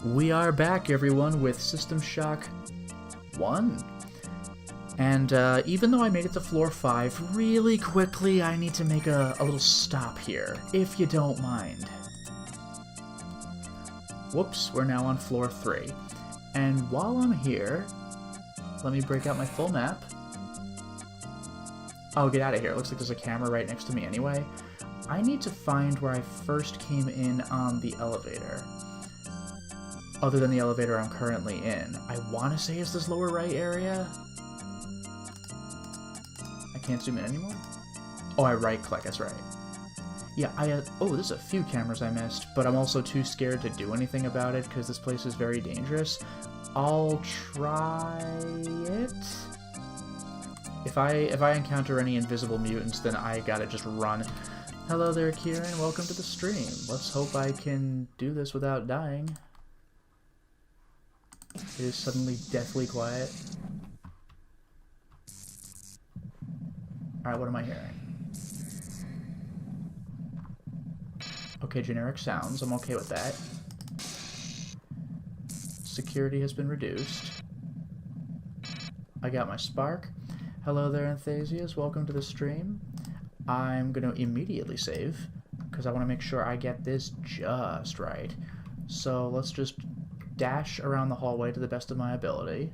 We are back, everyone, with System Shock 1. And even though I made it to floor 5 really quickly, I need to make a little stop here, if you don't mind. Whoops, we're now on floor 3. And while I'm here, let me break out my full map. Oh, get out of here. It looks like there's a camera right next to me anyway. I need to find where I first came in on the elevator. Other than the elevator I'm currently in. I want to say it's this lower right area. I can't zoom in anymore? Oh, I right-click, that's right. Yeah, oh, there's a few cameras I missed, but I'm also too scared to do anything about it because this place is very dangerous. I'll try it. If I encounter any invisible mutants, then I gotta just run. Hello there, Kieran. Welcome to the stream. Let's hope I can do this without dying. It is suddenly deathly quiet. Alright, what am I hearing? Okay, generic sounds. I'm okay with that. Security has been reduced. I got my spark. Hello there, Anthasias. Welcome to the stream. I'm going to immediately save, because I want to make sure I get this just right. So let's just dash around the hallway to the best of my ability,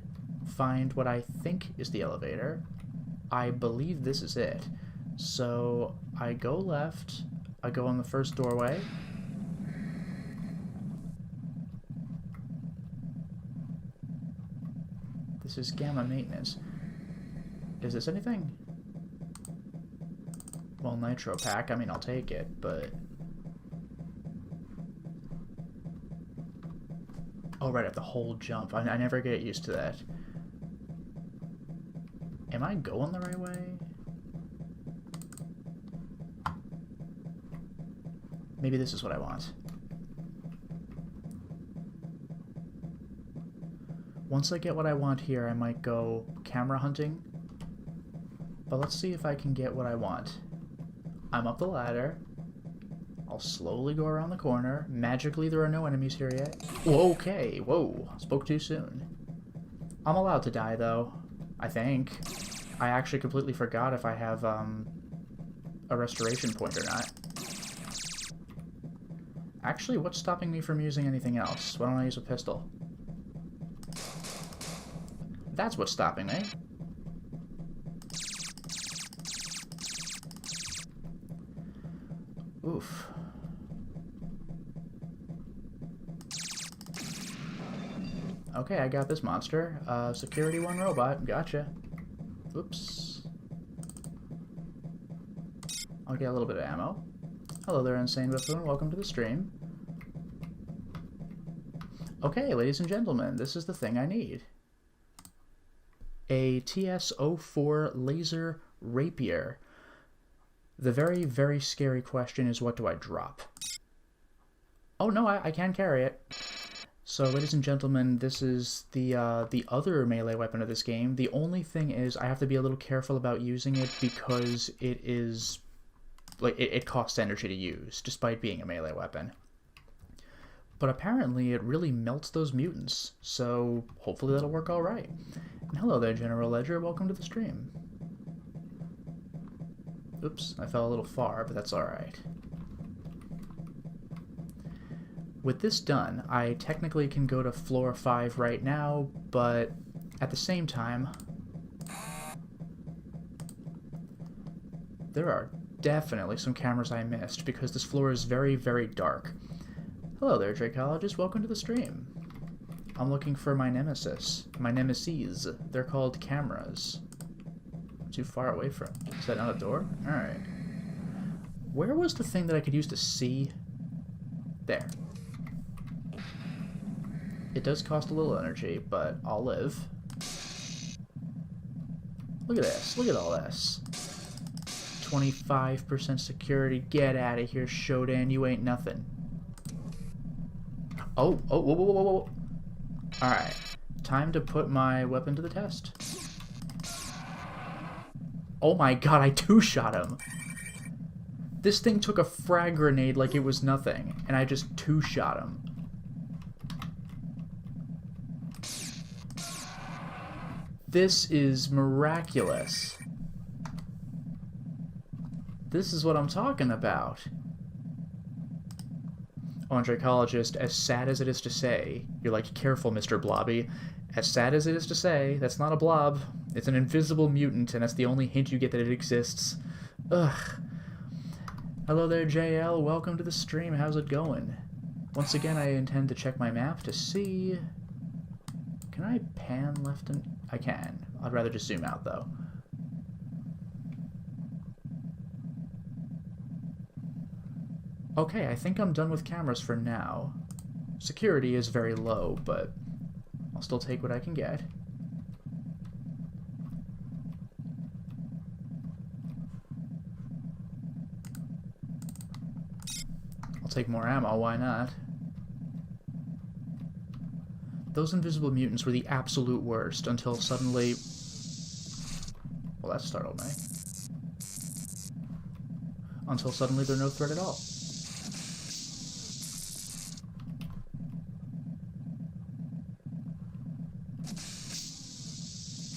find what I think is the elevator. I believe this is it. So I go left, I go on the first doorway. This is Gamma Maintenance. Is this anything? Well, Nitro Pack, I mean, I'll take it, but... Oh, right, I have the whole jump. I never get used to that. Am I going the right way? Maybe this is what I want. Once I get what I want here, I might go camera hunting. But let's see if I can get what I want. I'm up the ladder. I'll slowly go around the corner. Magically, there are no enemies here yet. Whoa, okay, whoa, spoke too soon. I'm allowed to die, though, I think. I actually completely forgot if I have a restoration point or not. Actually, what's stopping me from using anything else? Why don't I use a pistol? That's what's stopping me. Oof. Okay, I got this monster. Security 1 robot. Gotcha. Oops. I'll get a little bit of ammo. Hello there, Insane Buffoon. Welcome to the stream. Okay, ladies and gentlemen, this is the thing I need. A TS-04 laser rapier. The very, very scary question is, what do I drop? Oh no, I can carry it. So, ladies and gentlemen, this is the other melee weapon of this game. The only thing is, I have to be a little careful about using it because it is, like, it costs energy to use, despite being a melee weapon. But apparently, it really melts those mutants, so hopefully that'll work all right. And hello there, General Ledger. Welcome to the stream. Oops, I fell a little far, but that's all right. With this done, I technically can go to floor 5 right now, but at the same time, there are definitely some cameras I missed because this floor is very, very dark. Hello there, Dracologist. Welcome to the stream. I'm looking for my nemesis. My nemesis. They're called cameras. Too far away from... Is that not a door? Alright. Where was the thing that I could use to see? There. It does cost a little energy, but I'll live. Look at this. Look at all this. 25% security. Get out of here, Shodan. You ain't nothing. Oh, whoa, whoa, whoa, whoa, whoa. Alright. Time to put my weapon to the test. Oh my god, I two-shot him. This thing took a frag grenade like it was nothing, and I just two-shot him. This is miraculous. This is what I'm talking about. Oh, and Dracologist, as sad as it is to say, you're like, careful, Mr. Blobby. As sad as it is to say, that's not a blob. It's an invisible mutant, and that's the only hint you get that it exists. Ugh. Hello there, JL. Welcome to the stream. How's it going? Once again, I intend to check my map to see... Can I pan left and... I can. I'd rather just zoom out, though. Okay, I think I'm done with cameras for now. Security is very low, but I'll still take what I can get. I'll take more ammo, why not? Those invisible mutants were the absolute worst until suddenly... Well, that startled me. Until suddenly they're no threat at all.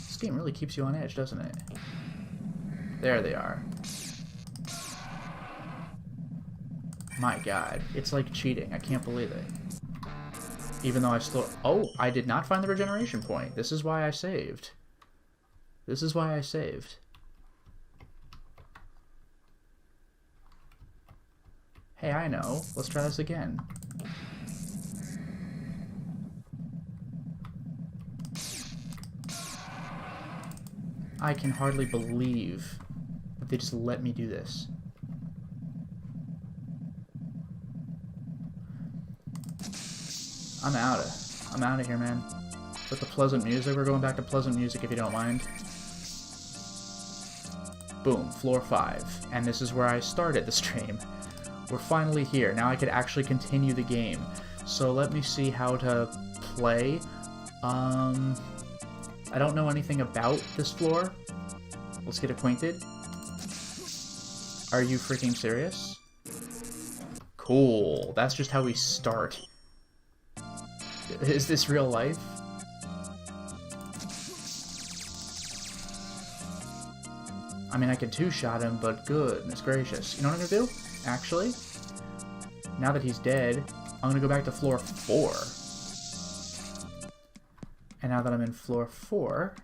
This game really keeps you on edge, doesn't it? There they are. My god, it's like cheating. I can't believe it. Even though I still... Oh, I did not find the regeneration point. This is why I saved. This is why I saved. Hey, I know. Let's try this again. I can hardly believe that they just let me do this. I'm out of here, man. With the pleasant music, we're going back to pleasant music if you don't mind. Boom, floor 5. And this is where I started the stream. We're finally here. Now I could actually continue the game. So let me see how to play. I don't know anything about this floor. Let's get acquainted. Are you freaking serious? Cool. That's just how we start. Is this real life? I mean, I could two-shot him, but goodness gracious. You know what I'm gonna do? Actually, now that he's dead, I'm gonna go back to floor 4. And now that I'm in floor 4,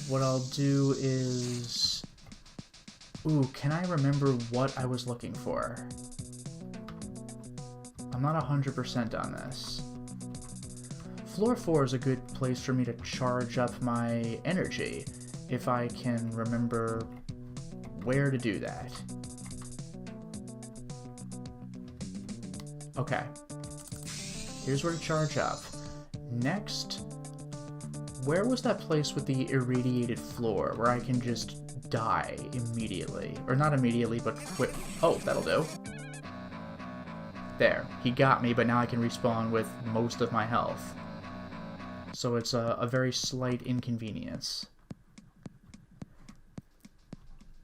what I'll do is... Ooh, can I remember what I was looking for? I'm not 100% on this. Floor 4 is a good place for me to charge up my energy, if I can remember where to do that. Okay. Here's where to charge up. Next, where was that place with the irradiated floor where I can just die immediately? Or not immediately, but quick. Oh, that'll do. There. He got me, but now I can respawn with most of my health. So it's a very slight inconvenience.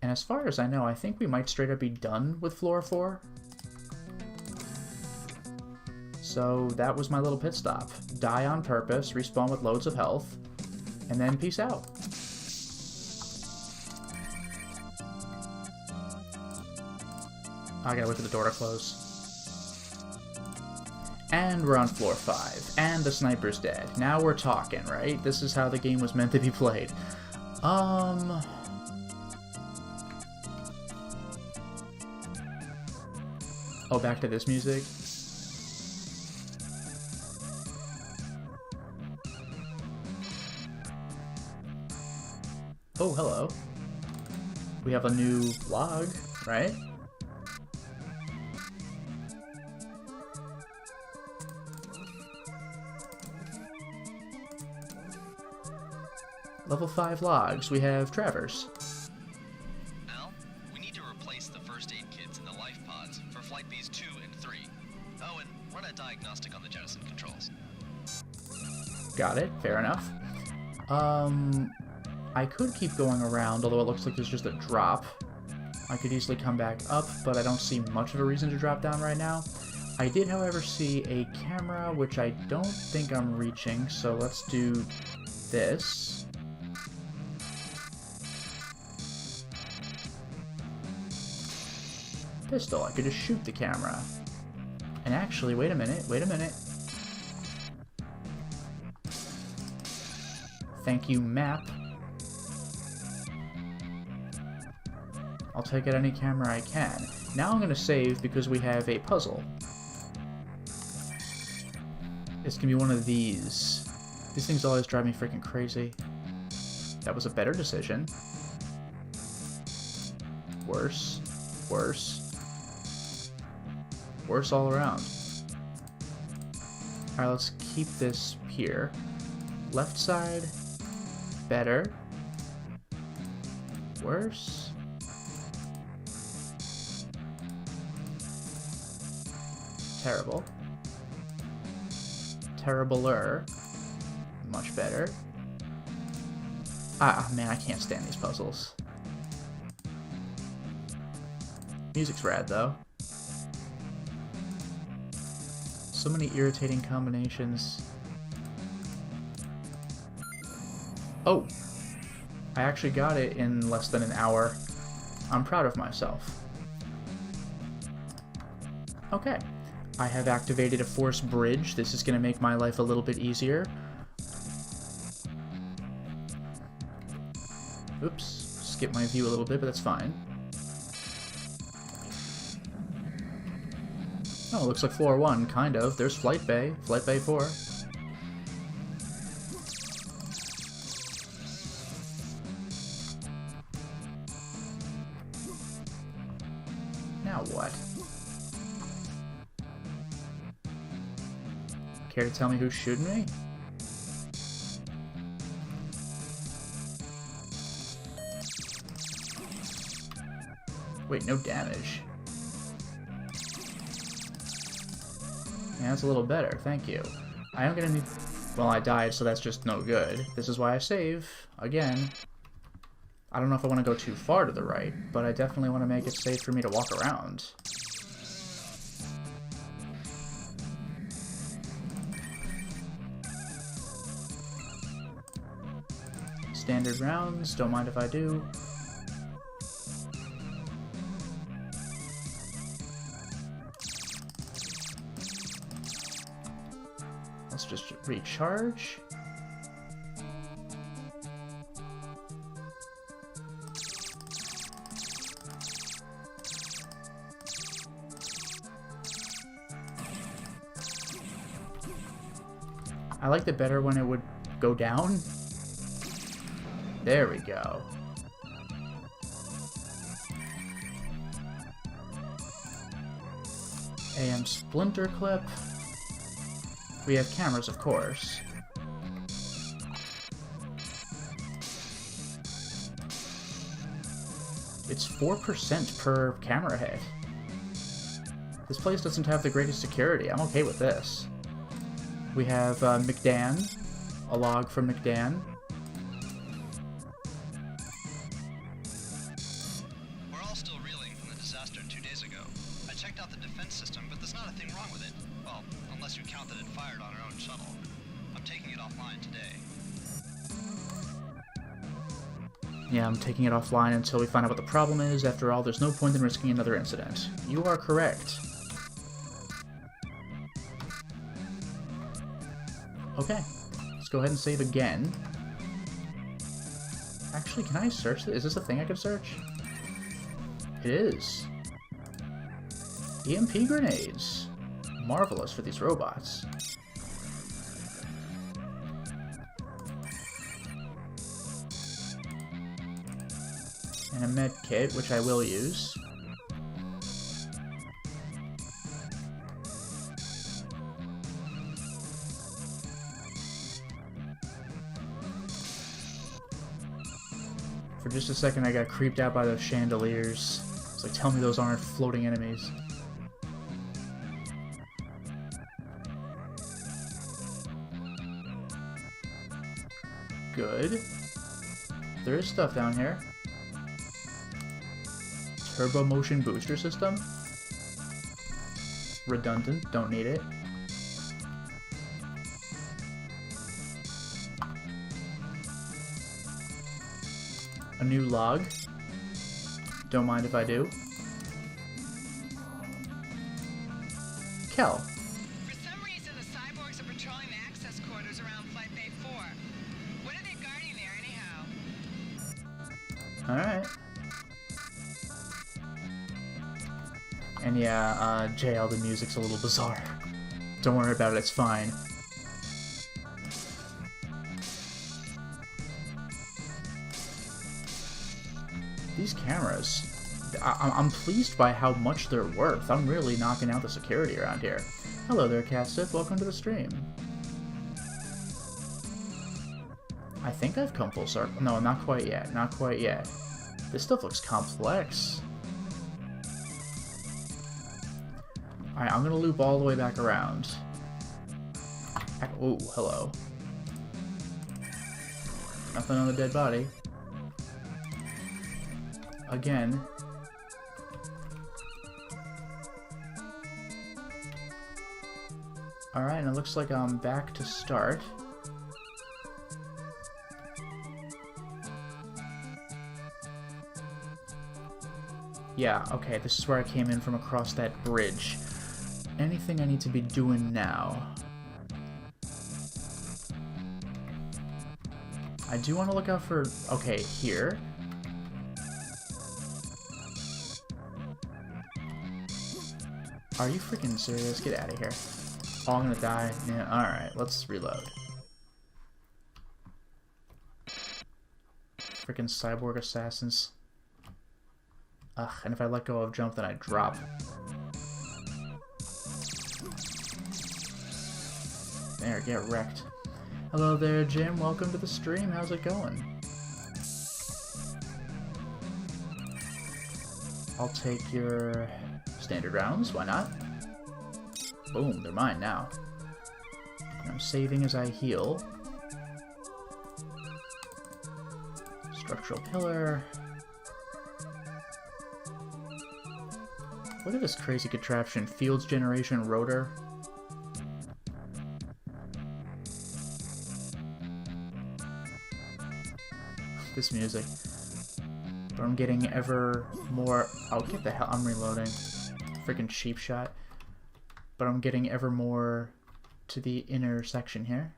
And as far as I know, I think we might straight up be done with floor 4. So that was my little pit stop. Die on purpose, respawn with loads of health, and then peace out. I gotta wait for the door to close. And we're on floor 5. And the sniper's dead. Now we're talking, right? This is how the game was meant to be played. Oh, back to this music. Oh, hello. We have a new log, right? Level 5 logs. We have Travers. Al, we need to replace the first aid kits in the life pods for Flight Bs 2 and 3. Oh, and run a diagnostic on the jettison controls. Got it. Fair enough. I could keep going around, although it looks like there's just a drop. I could easily come back up, but I don't see much of a reason to drop down right now. I did, however, see a camera, which I don't think I'm reaching, so let's do this. Pistol, I could just shoot the camera. And actually, wait a minute. Thank you, map. I'll take out any camera I can. Now I'm gonna save because we have a puzzle. It's gonna be one of these. These things always drive me freaking crazy. That was a better decision. Worse. Worse all around. Alright, let's keep this here. Left side. Better. Worse. Terrible. Terribler. Much better. Ah, man, I can't stand these puzzles. Music's rad, though. So many irritating combinations. Oh! I actually got it in less than an hour. I'm proud of myself. Okay. I have activated a force bridge. This is going to make my life a little bit easier. Oops. Skip my view a little bit, but that's fine. Oh, it looks like floor 1, kind of. There's Flight Bay. Flight Bay 4. Now what? Care to tell me who's shooting me? Wait, no damage. Yeah, that's a little better, thank you. I am gonna need... Well, I died, so that's just no good. This is why I save. Again. I don't know if I want to go too far to the right, but I definitely want to make it safe for me to walk around. Standard rounds, don't mind if I do. Let's just recharge. I liked it better when it would go down. There we go. AM splinter clip. We have cameras, of course. It's 4% per camera hit. This place doesn't have the greatest security. I'm okay with this. We have McDan. A log from McDan. We're all still reeling from the disaster 2 days ago. I checked out the defense system, but there's not a thing wrong with it. Well, unless you count that it fired on our own shuttle. I'm taking it offline today. Yeah, I'm taking it offline until we find out what the problem is. After all, there's no point in risking another incident. You are correct. Okay, let's go ahead and save again. Actually, can I search this? Is this a thing I can search? It is. EMP grenades. Marvelous for these robots. And a med kit, which I will use. For just a second I got creeped out by those chandeliers. It's like, tell me those aren't floating enemies. Good. There is stuff down here. Turbo motion booster system. Redundant, don't need it. a new log. Don't mind if I do. Kel. For some reason, the cyborgs are patrolling the access quarters around Flight Bay 4. What are they guarding there, anyhow? Alright. And yeah, JL, the music's a little bizarre. Don't worry about it, it's fine. These cameras, I'm pleased by how much they're worth. I'm really knocking out the security around here. Hello there, Castith. Welcome to the stream. I think I've come full circle. No, not quite yet. Not quite yet. This stuff looks complex. Alright, I'm gonna loop all the way back around. Oh, hello. Nothing on the dead body. Again. Alright, and it looks like I'm back to start. Yeah, okay, this is where I came in from across that bridge. Anything I need to be doing now? I do want to look out for... Okay, here. Are you freaking serious? Get out of here. Oh, I'm gonna die. Yeah, alright, let's reload. Freaking cyborg assassins. Ugh, and if I let go of jump, then I drop. There, get wrecked. Hello there, Jim. Welcome to the stream. How's it going? I'll take your standard rounds. Why not? Boom, they're mine now. I'm saving as I heal. Structural pillar. Look at this crazy contraption. Fields generation rotor. This music. But I'm getting ever more... Oh, get the hell... I'm reloading. Freaking cheap shot. But I'm getting ever more to the inner section here.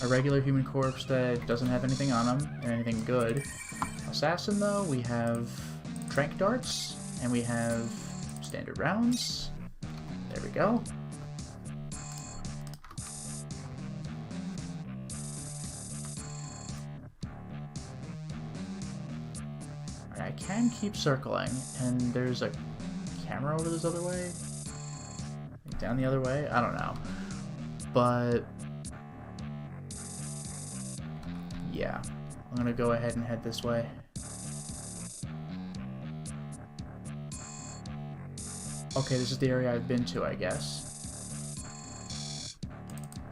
A regular human corpse that doesn't have anything on them, and anything good. Assassin, though, we have trank darts, and we have standard rounds. There we go. I can keep circling, and there's a camera over this other way? Down the other way? I don't know. But... yeah, I'm gonna go ahead and head this way. Okay, this is the area I've been to, I guess.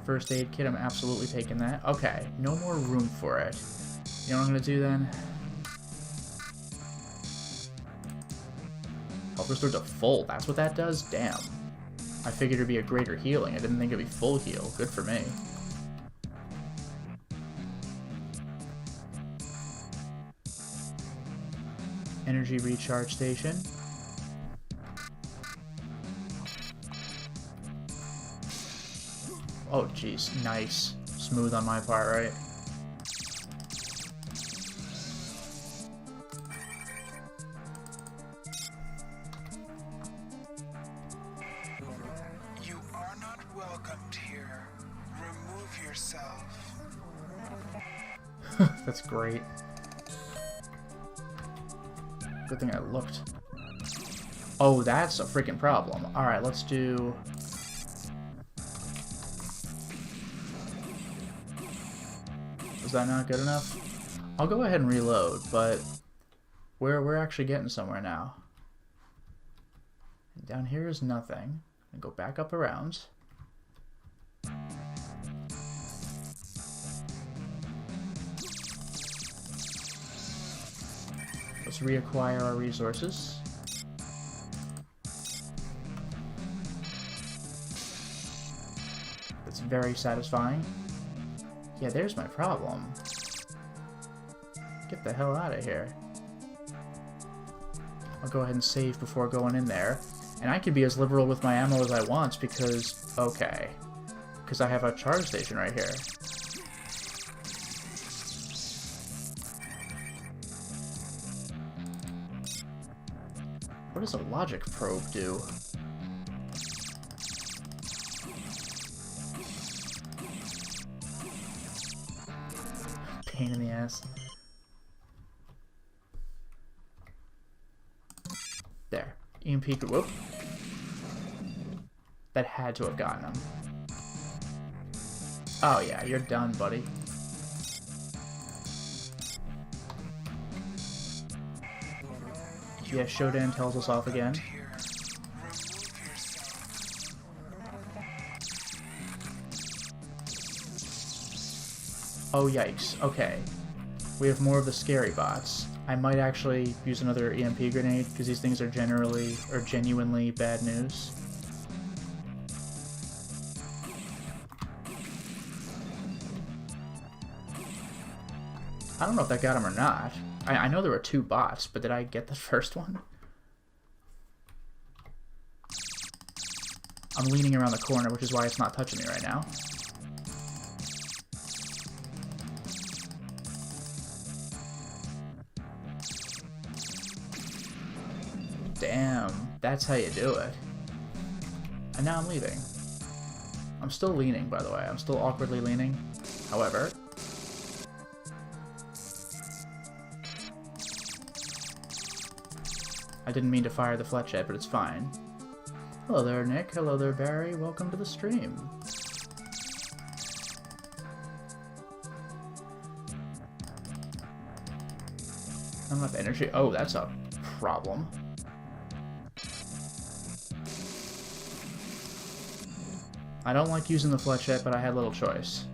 First aid kit, I'm absolutely taking that. Okay, no more room for it. You know what I'm gonna do then? Health restored to full, that's what that does? Damn. I figured it'd be a greater healing. I didn't think it'd be full heal. Good for me. Energy recharge station. Oh, jeez. Nice. Smooth on my part, right? You are not welcomed here. Remove yourself. That's great. Good thing I looked. Oh, that's a freaking problem. Alright, let's do... Was that not good enough? I'll go ahead and reload, but we're actually getting somewhere now. And down here is nothing. And go back up around. Let's reacquire our resources. very satisfying. Yeah, there's my problem. Get the hell out of here. I'll go ahead and save before going in there. And I can be as liberal with my ammo as I want because... okay. Because I have a charge station right here. What does a logic probe do? Pain in the ass. There. EMP, whoop. That had to have gotten him. Oh yeah, you're done, buddy. Yeah, Shodan tells us off again. Oh yikes, okay. We have more of the scary bots. I might actually use another EMP grenade, because these things are genuinely bad news. I don't know if that got him or not. I know there were 2 bots, but did I get the first one? I'm leaning around the corner, which is why it's not touching me right now. Damn, that's how you do it. And now I'm leaving. I'm still leaning, by the way. I'm still awkwardly leaning. However... I didn't mean to fire the flechette, but it's fine. Hello there, Nick. Hello there, Barry. Welcome to the stream. Not enough energy. Oh, that's a problem. I don't like using the flechette, but I had little choice.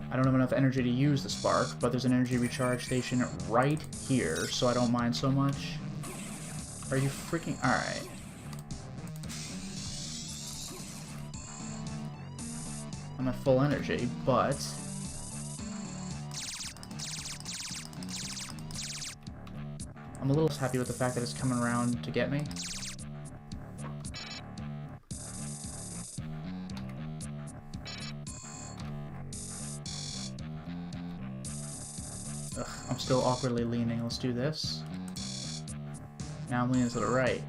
I don't have enough energy to use the spark, but there's an energy recharge station right here, so I don't mind so much. Are you freaking... Alright. I'm at full energy, but... I'm a little happy with the fact that it's coming around to get me. Ugh, I'm still awkwardly leaning. Let's do this. Now I'm leaning to the right.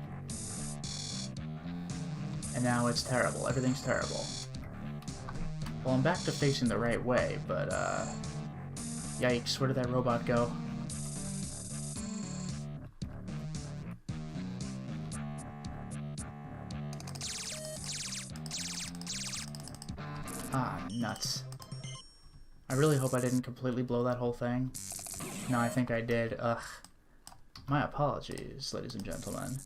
And now it's terrible. Everything's terrible. Well, I'm back to facing the right way, but, yikes, where did that robot go? Ah, nuts. I really hope I didn't completely blow that whole thing. No, I think I did. Ugh. My apologies, ladies and gentlemen.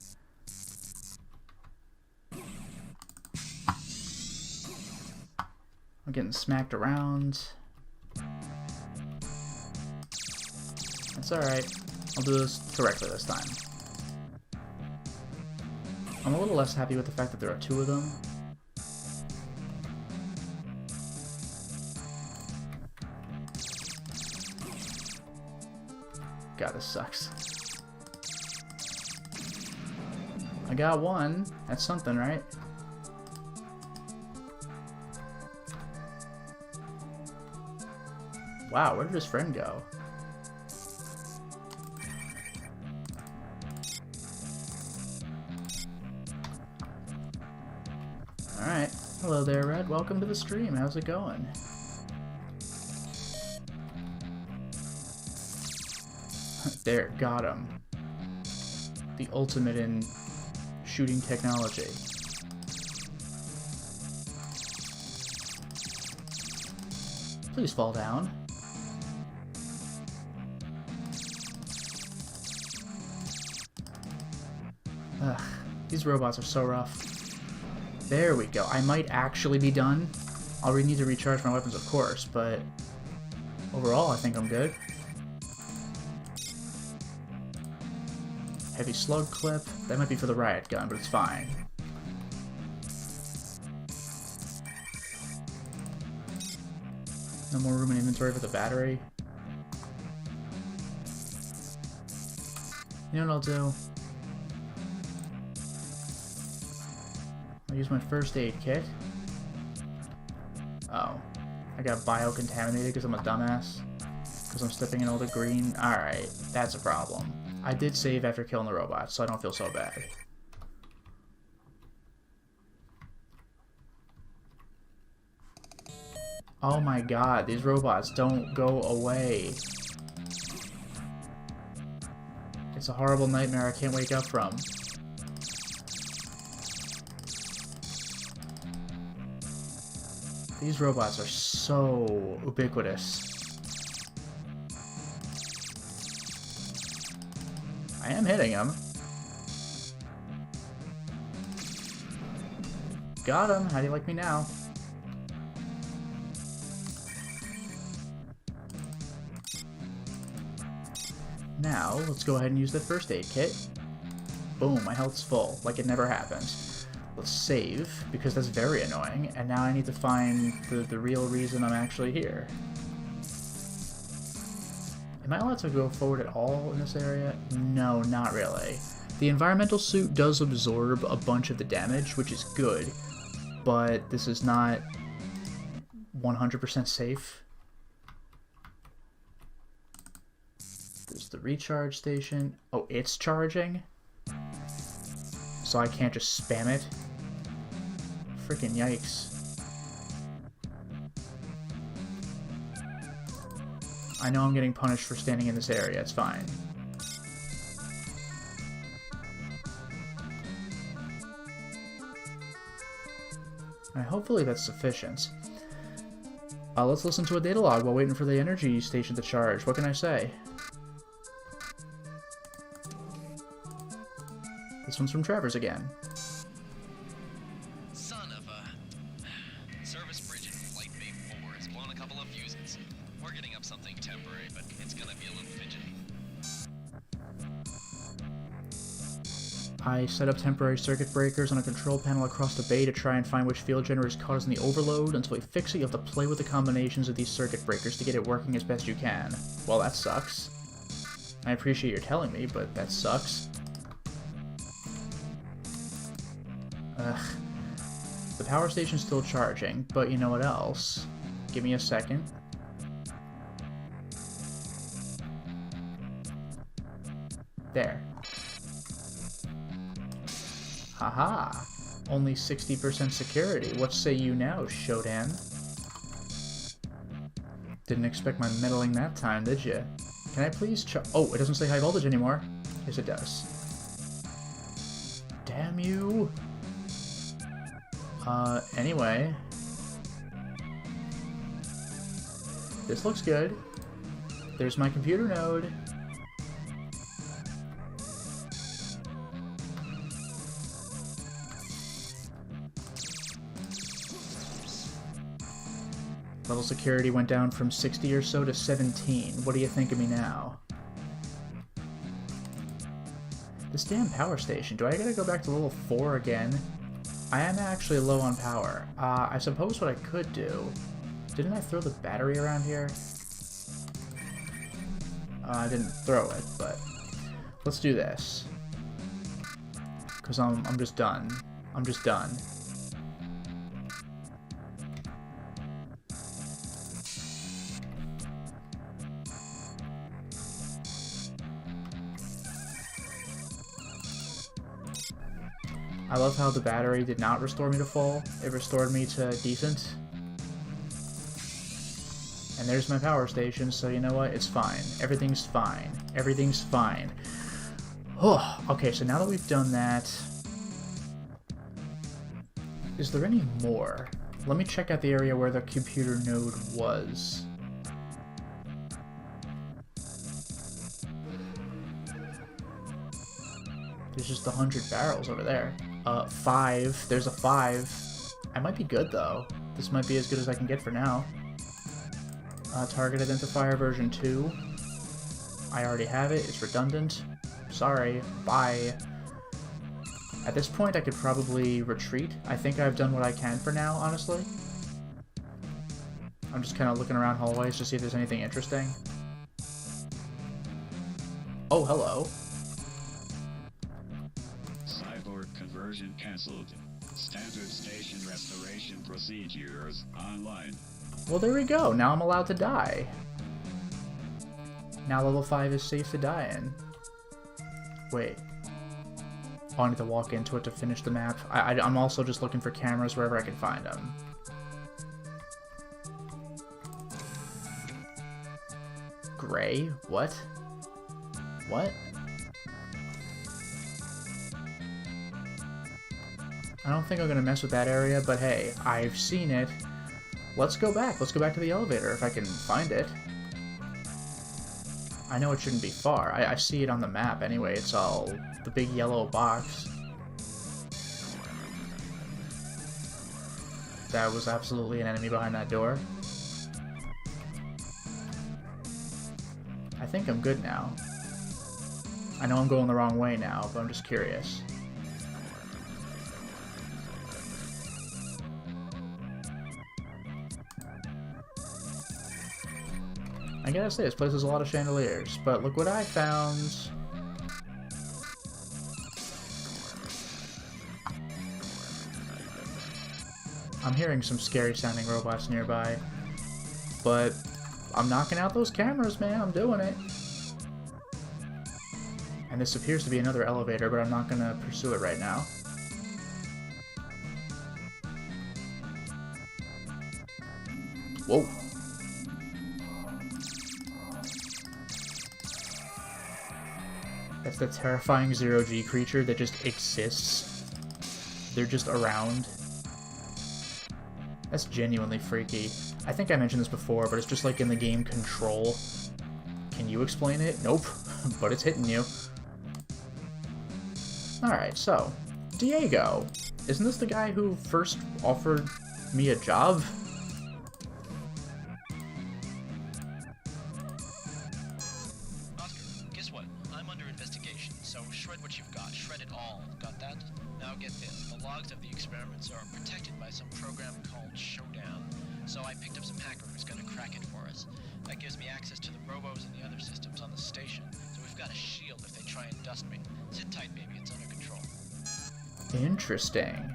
I'm getting smacked around. That's alright. I'll do this correctly this time. I'm a little less happy with the fact that there are 2 of them. God, this sucks. I got 1. That's something, right? Wow, where did his friend go? Alright. Hello there, Red. Welcome to the stream. How's it going? There, got him. The ultimate in shooting technology. Please fall down. Ugh, these robots are so rough. There we go. I might actually be done. I'll need to recharge my weapons, of course, but overall, I think I'm good. Heavy slug clip. That might be for the riot gun, but it's fine. No more room in inventory for the battery. You know what I'll do? I'll use my first aid kit. Oh. I got biocontaminated because I'm a dumbass. Because I'm stepping in all the green. Alright, that's a problem. I did save after killing the robots, so I don't feel so bad. Oh my god, these robots don't go away. It's a horrible nightmare I can't wake up from. These robots are so ubiquitous. I am hitting him. Got him. How do you like me now? Now, let's go ahead and use the first aid kit. Boom, my health's full, like it never happened. Let's save, because that's very annoying, and now I need to find the real reason I'm actually here. Am I allowed to go forward at all in this area? No, not really. The environmental suit does absorb a bunch of the damage, which is good, but this is not 100% safe. There's the recharge station. Oh, it's charging? So I can't just spam it? Freaking yikes. I know I'm getting punished for standing in this area, it's fine. Alright, hopefully that's sufficient. Let's listen to a data log while waiting for the energy station to charge. What can I say? This one's from Travers again. Son of a... Service bridge in Flight Bay 4 has blown a couple of fuses. We're getting up something temporary, but it's gonna be a little fidgety. I set up temporary circuit breakers on a control panel across the bay to try and find which field generator is causing the overload. Until we fix it, you have to play with the combinations of these circuit breakers to get it working as best you can. Well, that sucks. I appreciate your telling me, but that sucks. Ugh. The power station's still charging, but you know what else? Give me a second. There. Haha. Only 60% security. What say you now, Shodan? Didn't expect my meddling that time, did you? Can I please oh, it doesn't say high voltage anymore. Yes, it does. Damn you. Anyway. This looks good. There's my computer node. Level security went down from 60 or so to 17. What do you think of me now? This damn power station. Do I gotta go back to level 4 again? I am actually low on power. I suppose what I could do... Didn't I throw the battery around here? I didn't throw it, but... Let's do this. Because I'm just done. I'm just done. I love how the battery did not restore me to full. It restored me to decent. And there's my power station, so you know what? It's fine. Everything's fine. Everything's fine. Oh, okay, so now that we've done that... Is there any more? Let me check out the area where the computer node was. There's just 100 barrels over there. 5. There's a 5. I might be good, though. This might be as good as I can get for now. Target identifier version 2. I already have it. It's redundant. Sorry. Bye. At this point, I could probably retreat. I think I've done what I can for now, honestly. I'm just kind of looking around hallways to see if there's anything interesting. Oh, hello. Cyborg conversion cancelled. Standard station restoration procedures online. Well, there we go. Now I'm allowed to die. Now level 5 is safe to die in. Wait. Oh, I need to walk into it to finish the map. I'm also just looking for cameras wherever I can find them. Gray? What? What? I don't think I'm gonna mess with that area, but hey, I've seen it. Let's go back. Let's go back to the elevator if I can find it. I know it shouldn't be far. I see it on the map anyway. It's all the big yellow box. That was absolutely an enemy behind that door. I think I'm good now. I know I'm going the wrong way now, but I'm just curious. I gotta say, this place has a lot of chandeliers, but look what I found. I'm hearing some scary sounding robots nearby, but I'm knocking out those cameras, man. I'm doing it. And this appears to be another elevator, but I'm not gonna pursue it right now. Whoa. That's the terrifying zero-G creature that just exists. They're just around. That's genuinely freaky. I think I mentioned this before, but it's just like in the game Control. Can you explain it? Nope. But it's hitting you. Alright, so, Diego. Isn't this the guy who first offered me a job? Oscar, guess what? I'm under investigation, so shred what you've got. Shred it all. Got that? Now get this. The logs of the experiments are protected by some program called Showdown. So I picked up some hacker who's gonna crack it for us. That gives me access to the robos and the other systems on the station. So we've got a shield if they try and dust me. Sit tight, baby. It's under control. Interesting.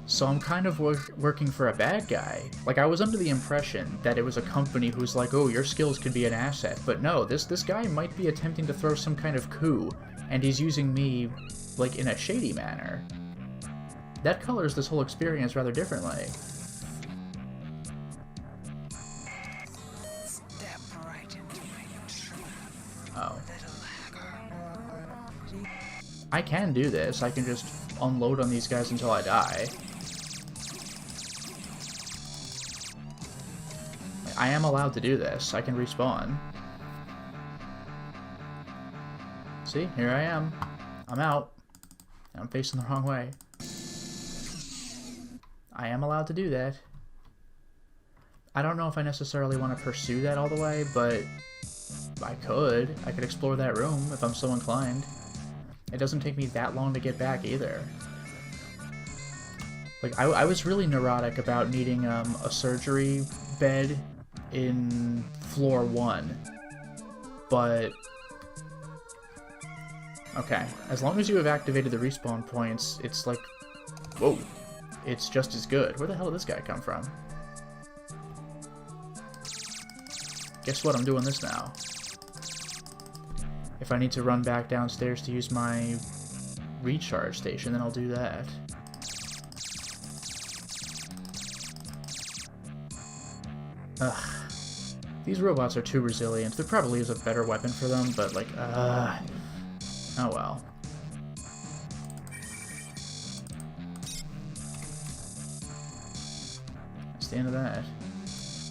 So I'm kind of working for a bad guy. Like, I was under the impression that it was a company who's like, oh, your skills could be an asset. But no, this guy might be attempting to throw some kind of coup, and he's using me, like, in a shady manner. That colors this whole experience rather differently. Step right into my trap, Oh. little hacker. I can do this. I can just unload on these guys until I die. I am allowed to do this. I can respawn. See? Here I am. I'm out. I'm facing the wrong way. I am allowed to do that. I don't know if I necessarily want to pursue that all the way, but I could. I could explore that room if I'm so inclined. It doesn't take me that long to get back either. Like, I was really neurotic about needing a surgery bed in floor 1. But okay, as long as you have activated the respawn points, it's like, whoa, it's just as good. Where the hell did this guy come from? Guess what? I'm doing this now. If I need to run back downstairs to use my recharge station, then I'll do that. Ugh. These robots are too resilient. There probably is a better weapon for them, but like, oh well. That's the end of that.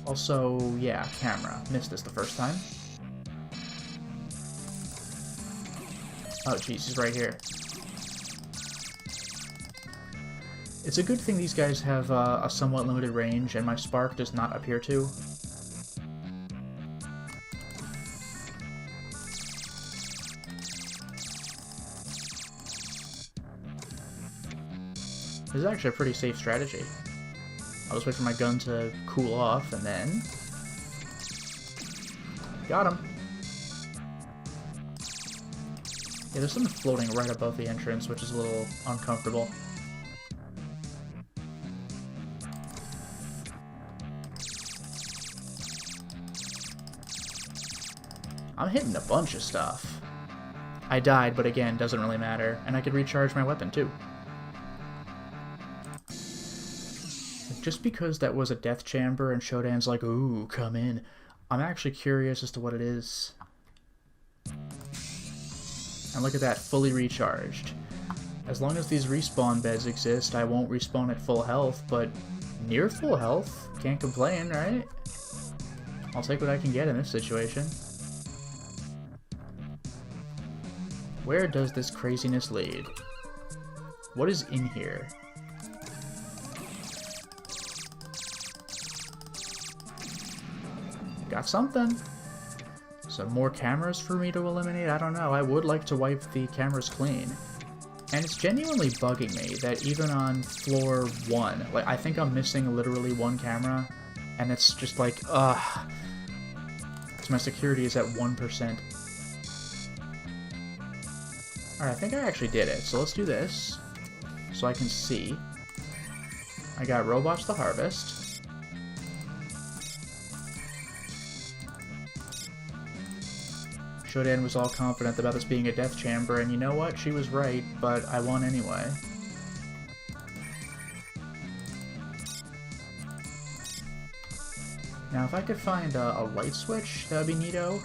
Also, yeah, camera. Missed this the first time. Oh jeez, he's right here. It's a good thing these guys have a somewhat limited range, and my spark does not appear to. This is actually a pretty safe strategy. I'll just wait for my gun to cool off, and then... Got him. Yeah, there's something floating right above the entrance, which is a little uncomfortable. I'm hitting a bunch of stuff. I died, but again, doesn't really matter. And I could recharge my weapon, too. Just because that was a death chamber and Shodan's like, ooh, come in, I'm actually curious as to what it is. And look at that, fully recharged. As long as these respawn beds exist, I won't respawn at full health, but near full health, can't complain, right? I'll take what I can get in this situation. Where does this craziness lead? What is in here? Got something. Some more cameras for me to eliminate? I don't know. I would like to wipe the cameras clean. And it's genuinely bugging me that even on floor 1, like, I think I'm missing literally one camera, and it's just like, ugh. Because my security is at 1%. Alright, I think I actually did it. So let's do this, so I can see. I got robots to harvest. Shodan was all confident about this being a death chamber, and you know what? She was right, but I won anyway. Now, if I could find a light switch, that would be neato.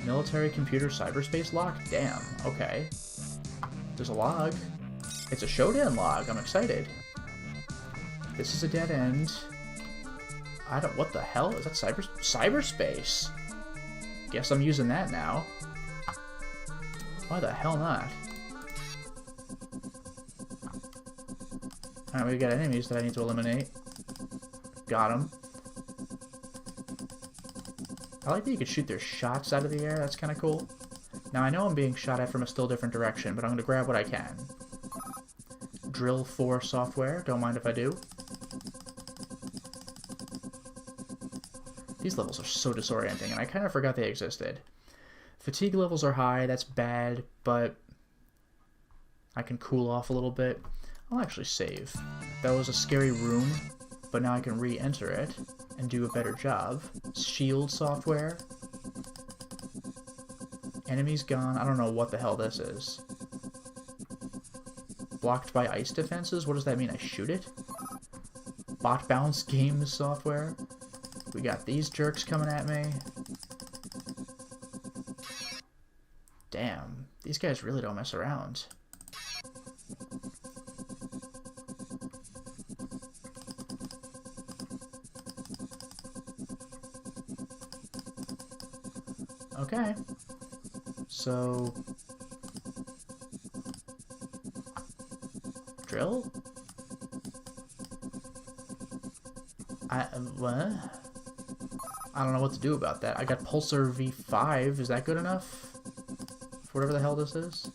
Military computer cyberspace lock? Damn, okay. There's a log. It's a Shodan log, I'm excited. This is a dead end. I don't... what the hell? Is that cyberspace? Guess I'm using that now. Why the hell not? Alright, we got enemies that I need to eliminate. Got them. I like that you can shoot their shots out of the air. That's kind of cool. Now, I know I'm being shot at from a still different direction, but I'm going to grab what I can. Drill 4 software. Don't mind if I do. These levels are so disorienting, and I kind of forgot they existed. Fatigue levels are high, that's bad, but I can cool off a little bit. I'll actually save. That was a scary room, but now I can re-enter it and do a better job. Shield software. Enemies gone. I don't know what the hell this is. Blocked by ice defenses? What does that mean? I shoot it? Bot bounce games software. We got these jerks coming at me. Damn, these guys really don't mess around. Okay. So... drill? What? I don't know what to do about that. I got Pulsar V5. Is that good enough? For whatever the hell this is?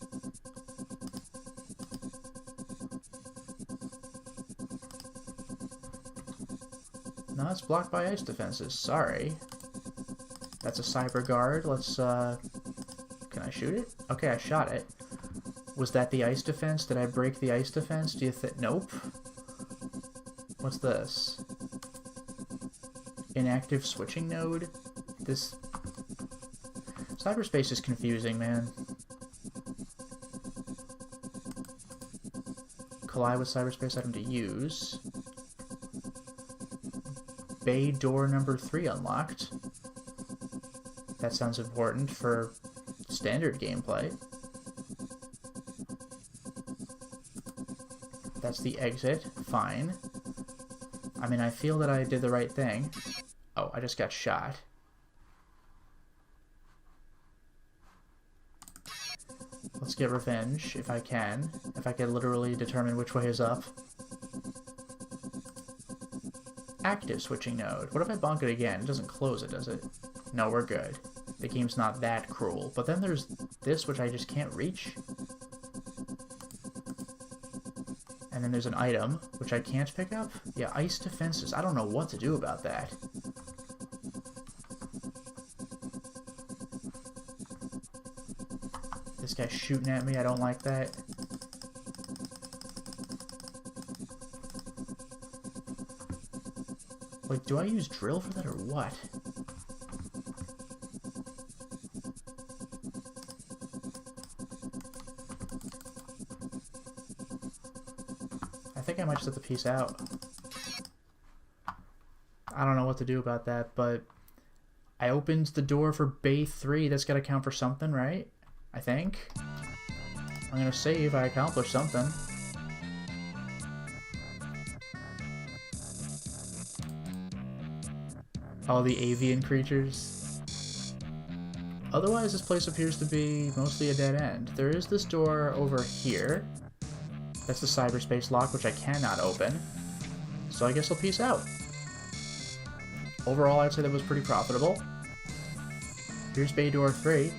No, it's blocked by ice defenses. Sorry. That's a cyber guard. Let's, can I shoot it? Okay, I shot it. Was that the ice defense? Did I break the ice defense? Do you think? Nope. What's this? Inactive switching node? This... cyberspace is confusing, man. Collide with cyberspace item to use. Bay door number 3 unlocked. That sounds important for standard gameplay. That's the exit. Fine. I mean, I feel that I did the right thing. Oh, I just got shot. Let's get revenge, if I can. If I can literally determine which way is up. Active switching node. What if I bonk it again? It doesn't close it, does it? No, we're good. The game's not that cruel. But then there's this, which I just can't reach. And then there's an item, which I can't pick up? Yeah, ice defenses. I don't know what to do about that. This guy's shooting at me. I don't like that. Wait, do I use drill for that or what? I think I might just have to peace out. I don't know what to do about that, but I opened the door for Bay 3. That's gotta count for something, right? I think. I'm gonna save. I accomplished something. All the avian creatures. Otherwise, this place appears to be mostly a dead end. There is this door over here. That's the cyberspace lock, which I cannot open. So I guess I'll peace out. Overall, I'd say that was pretty profitable. Here's Bay Door 3.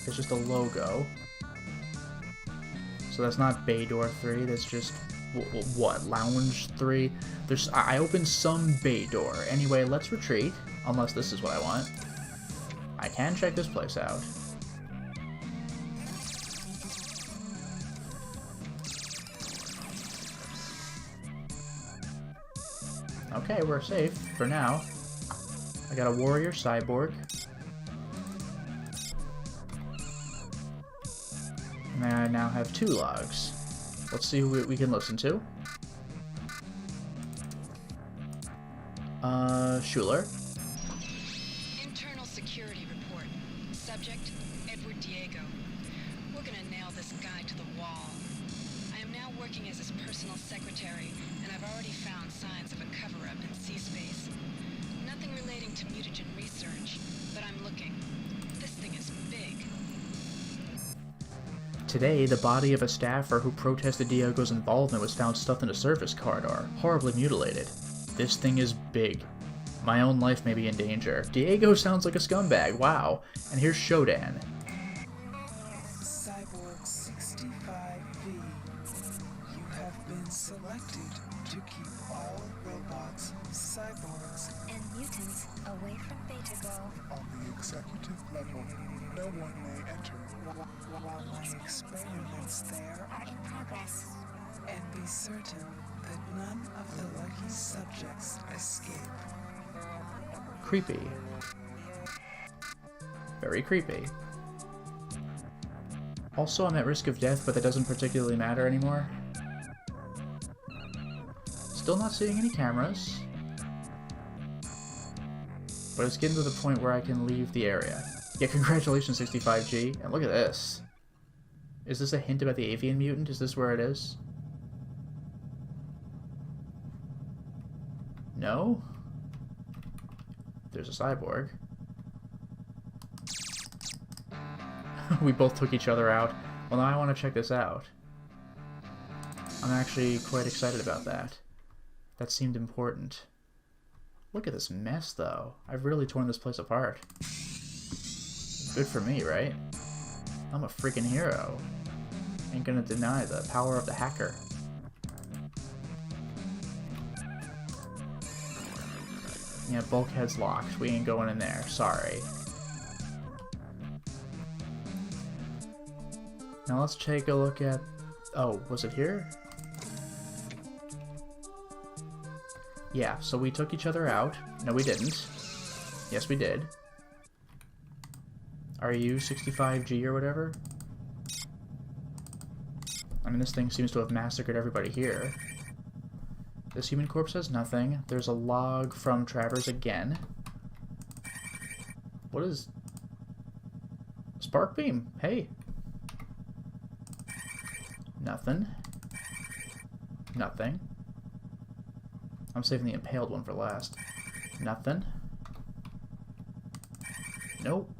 It's just a logo. So that's not Bay Door 3, that's just... what? Lounge 3? I opened some bay door. Anyway, let's retreat. Unless this is what I want. I can check this place out. Okay, we're safe for now. I got a warrior cyborg. And I now have 2 logs. Let's see who we can listen to. Schuler. Internal security report. Subject, Edward Diego. We're gonna nail this guy to the wall. I am now working as his personal secretary, and I've already found signs of a cover-up in C-space. Nothing relating to mutagen research, but I'm looking. This thing is big. Today, the body of a staffer who protested Diego's involvement was found stuffed in a service corridor, horribly mutilated. This thing is big. My own life may be in danger. Diego sounds like a scumbag, wow. And here's Shodan. Cyborg 65V, you have been selected to keep all robots, cyborgs, and mutants away from Beta Girl. on the executive level. No one may enter while my experiments there, Are in progress. and be certain that none of the lucky subjects escape. Creepy. Very creepy. Also, I'm at risk of death, but that doesn't particularly matter anymore. Still not seeing any cameras. But it's getting to the point where I can leave the area. Yeah, congratulations, 65G. And look at this. Is this a hint about the avian mutant? Is this where it is? No? There's a cyborg. We both took each other out. Well, now I want to check this out. I'm actually quite excited about that. That seemed important. Look at this mess, though. I've really torn this place apart. Good for me, right? I'm a freaking hero. Ain't gonna deny the power of the hacker. Yeah, bulkhead's locked. We ain't going in there. Sorry. Now let's take a look at... Oh, was it here? Yeah, so we took each other out. No, we didn't. Yes, we did. Are you 65G or whatever? I mean, this thing seems to have massacred everybody here. This human corpse has nothing. There's a log from Travers again. What is... Spark beam. Hey. Nothing. Nothing. I'm saving the impaled one for last. Nothing. Nope.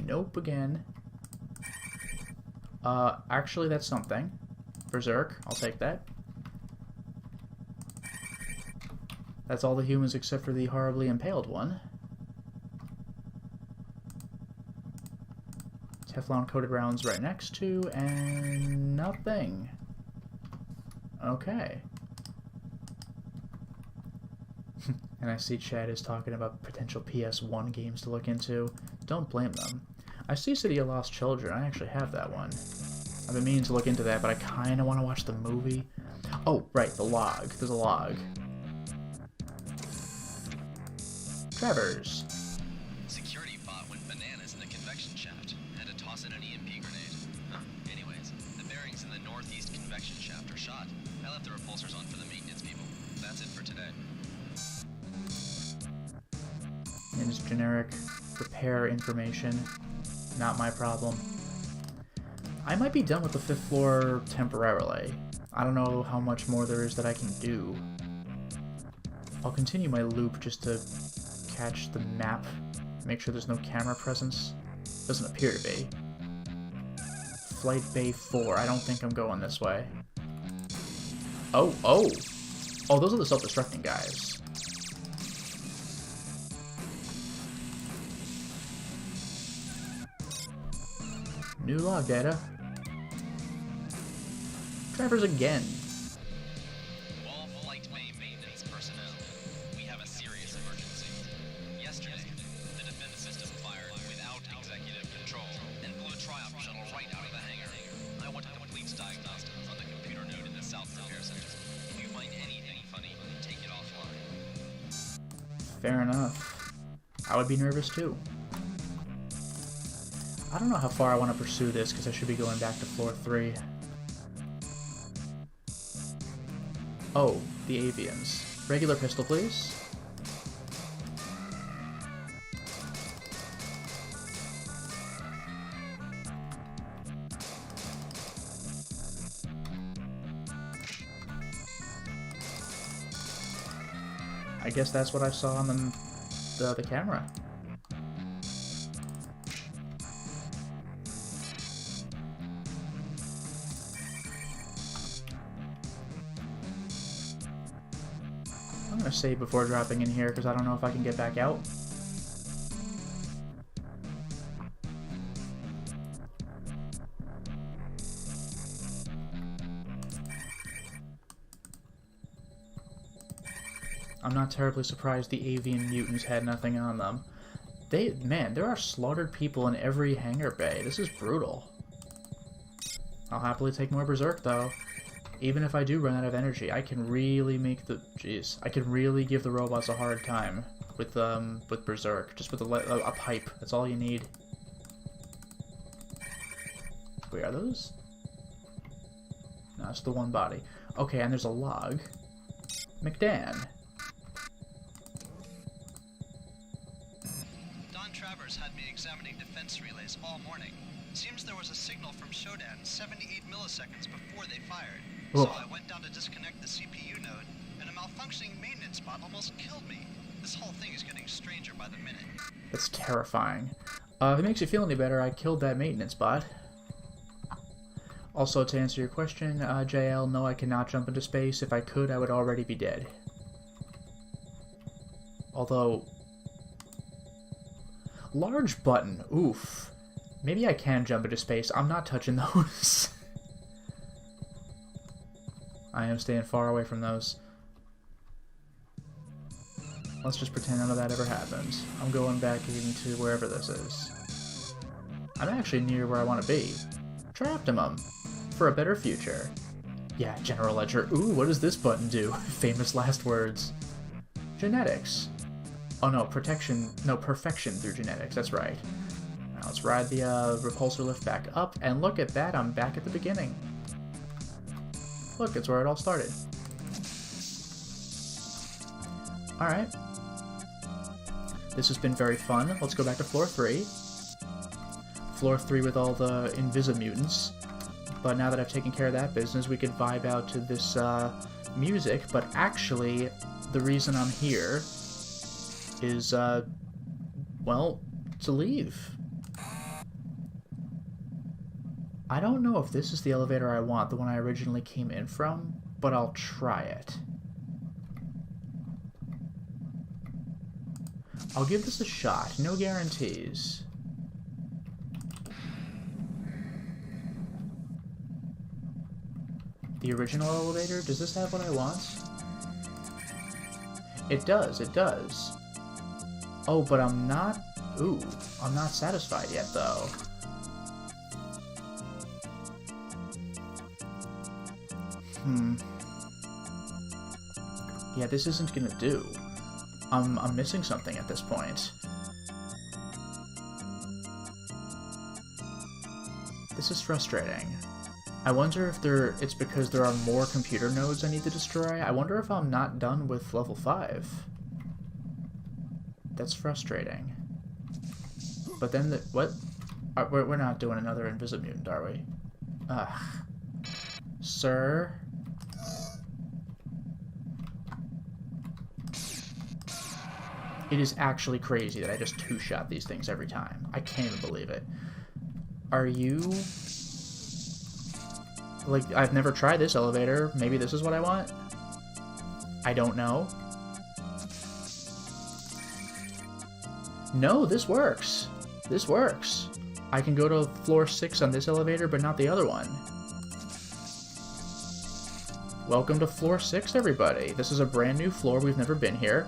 Nope again. Actually that's something. Berserk. I'll take that. That's all the humans except for the horribly impaled one. Teflon coated rounds right next to, and nothing. Okay. And I see Chad is talking about potential PS1 games to look into. Don't blame them. I see City of Lost Children. I actually have that one. I've been meaning to look into that, but I kind of want to watch the movie. Oh, right, the log. There's a log. Travers. Security bot went bananas in the convection shaft. Had to toss in an EMP grenade. Huh. Anyways, the bearings in the northeast convection shaft are shot. I left the repulsors on for the maintenance people. That's it for today. And just generic repair information. Not my problem. I might be done with the 5th floor temporarily. I don't know how much more there is that I can do. I'll continue my loop just to catch the map, make sure there's no camera presence. Doesn't appear to be. Flight Bay 4. I don't think I'm going this way. Oh, oh! Oh, those are the self-destructing guys. New log data. Travers again. All Flight Bay maintenance personnel. We have a serious emergency. Yesterday, the defense system fired without executive control and blew a Triumph shuttle right out of the hangar. I want a complete diagnostics on the computer node in the South Repair Center. If you find anything funny, take it offline. Fair enough. I would be nervous too. I don't know how far I want to pursue this because I should be going back to floor 3. Oh, the avians. Regular pistol, please. I guess that's what I saw on the camera. I'm gonna save before dropping in here because I don't know if I can get back out. I'm not terribly surprised the avian mutants had nothing on them. Man, there are slaughtered people in every hangar bay. This is brutal. I'll happily take more Berserk though. Even if I do run out of energy, I can really make the... Jeez. I can really give the robots a hard time with Berserk. Just with a pipe. That's all you need. Wait, are those? No, it's the one body. Okay, and there's a log. McDan. Don Travers had me examining defense relays all morning. Seems there was a signal from Shodan 78 milliseconds before they fired. So I went down to disconnect the CPU node, and a malfunctioning maintenance bot almost killed me. This whole thing is getting stranger by the minute. That's terrifying. If it makes you feel any better, I killed that maintenance bot. Also, to answer your question, JL, no, I cannot jump into space. If I could, I would already be dead. Although... Large button, oof. Maybe I can jump into space. I'm not touching those. I am staying far away from those. Let's just pretend none of that ever happens. I'm going back into wherever this is. I'm actually near where I want to be. Traptimum. For a better future. Yeah, General Ledger. Ooh, what does this button do? Famous last words. Genetics. Oh no, protection. No, perfection through genetics. That's right. Now let's ride the repulsor lift back up, and look at that, I'm back at the beginning. Look, it's where it all started. Alright. This has been very fun. Let's go back to floor 3. Floor 3 with all the Invisimutants. But now that I've taken care of that business, we can vibe out to this music. But actually, the reason I'm here is, well, to leave. I don't know if this is the elevator I want, the one I originally came in from, but I'll try it. I'll give this a shot. No guarantees. The original elevator? Does this have what I want? It does, it does. Oh, but I'm not... Ooh, I'm not satisfied yet, though. Yeah, this isn't gonna do. I'm missing something at this point. This is frustrating. I wonder if it's because there are more computer nodes I need to destroy. I wonder if I'm not done with level 5. That's frustrating. But then what? We're not doing another Invisimutant, are we? Ugh. Sir? It is actually crazy that I just two-shot these things every time. I can't even believe it. Are you... Like, I've never tried this elevator. Maybe this is what I want? I don't know. No, this works. This works. I can go to floor 6 on this elevator, but not the other one. Welcome to floor 6, everybody. This is a brand new floor. We've never been here.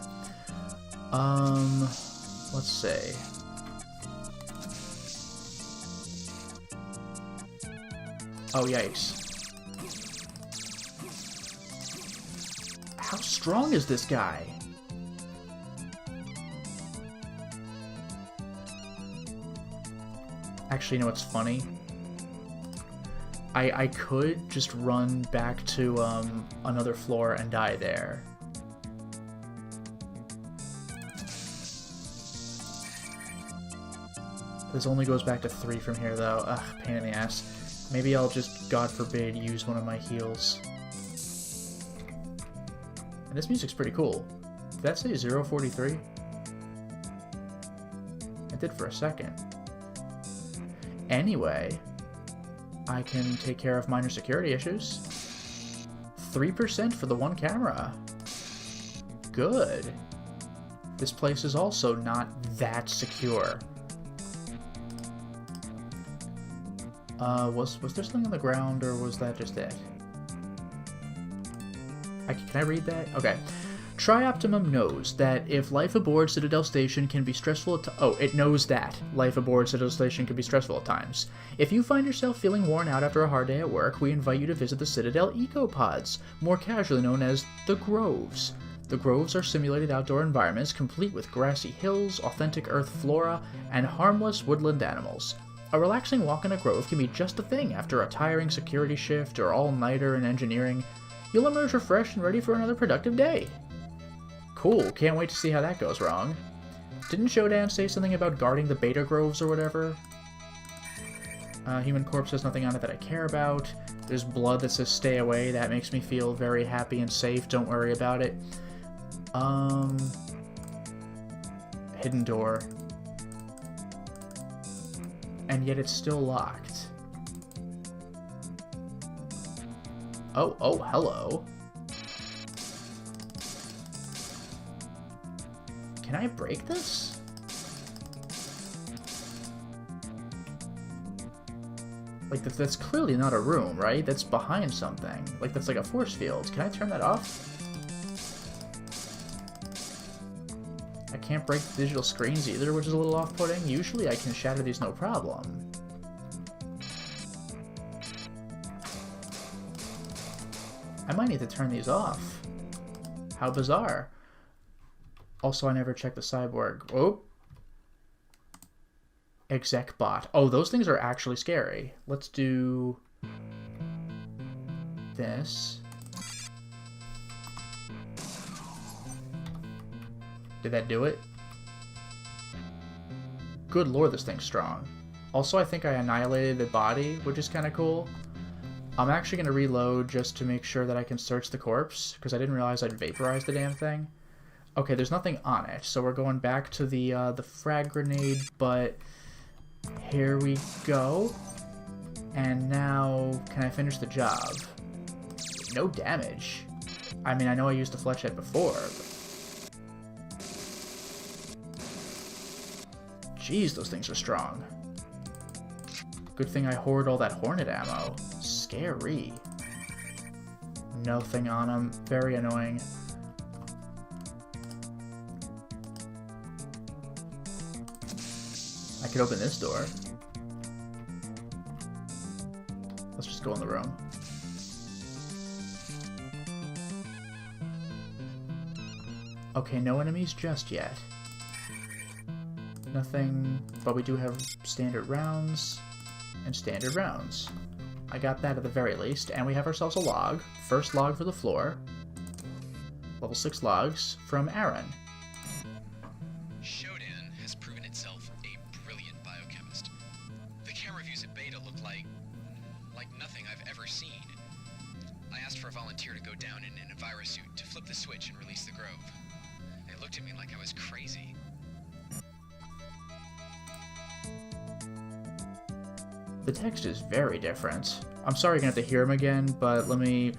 Let's see. Oh, yikes. How strong is this guy? Actually, you know what's funny? I could just run back to another floor and die there. This only goes back to 3 from here, though. Ugh, pain in the ass. Maybe I'll just, God forbid, use one of my heals. And this music's pretty cool. Did that say 043? It did for a second. Anyway, I can take care of minor security issues. 3% for the one camera. Good. This place is also not that secure. Was there something on the ground, or was that just it? Can I read that? Okay. Tri-Optimum knows that if life aboard Citadel Station can be stressful at it knows that life aboard Citadel Station can be stressful at times. If you find yourself feeling worn out after a hard day at work, we invite you to visit the Citadel Ecopods, more casually known as the Groves. The Groves are simulated outdoor environments complete with grassy hills, authentic earth flora, and harmless woodland animals. A relaxing walk in a grove can be just the thing after a tiring security shift or all-nighter in engineering. You'll emerge refreshed and ready for another productive day. Cool, can't wait to see how that goes wrong. Didn't Shodan say something about guarding the beta groves or whatever? Human corpse has nothing on it that I care about. There's blood that says stay away. That makes me feel very happy and safe. Don't worry about it. Hidden door. And yet it's still locked. Oh, hello. Can I break this? Like, that's clearly not a room, right? That's behind something. Like, that's like a force field. Can I turn that off? I can't break the digital screens either, which is a little off-putting. Usually I can shatter these no problem. I might need to turn these off. How bizarre. Also, I never checked the cyborg. Oh! Exec bot. Oh, those things are actually scary. Let's do this. Did that do it? Good lord, this thing's strong. Also, I think I annihilated the body, which is kind of cool. I'm actually going to reload just to make sure that I can search the corpse, because I didn't realize I'd vaporized the damn thing. Okay, there's nothing on it, so we're going back to the frag grenade, but here we go. And now, can I finish the job? No damage. I mean, I know I used the flechette before, but... Jeez, those things are strong. Good thing I hoard all that hornet ammo. Scary. nothing on him. Very annoying. I could open this door. Let's just go in the room. Okay, no enemies just yet. Nothing, but we do have standard rounds and standard rounds. I got that at the very least, and we have ourselves a log. First log for the floor. Level 6 logs from Aaron. Shodan has proven itself a brilliant biochemist. The camera views at Beta look like nothing I've ever seen. I asked for a volunteer to go down in a virus suit to flip the switch and release the grove. They looked at me like I was crazy. The text is very different. I'm sorry you're gonna have to hear him again, but let me...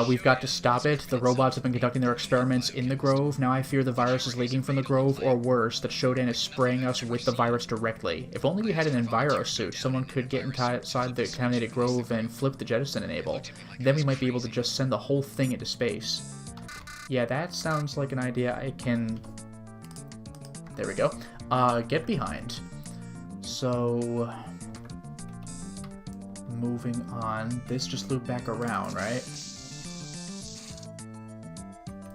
we've got to stop it. The robots have been conducting their experiments in the Grove. Now I fear the virus is leaking from the Grove, or worse, that Shodan is spraying us with the virus directly. If only we had an Enviro suit, someone could get inside the contaminated Grove and flip the jettison enable. Then we might be able to just send the whole thing into space. Yeah, that sounds like an idea I can... There we go. Get behind. So... Moving on. This just looped back around, right?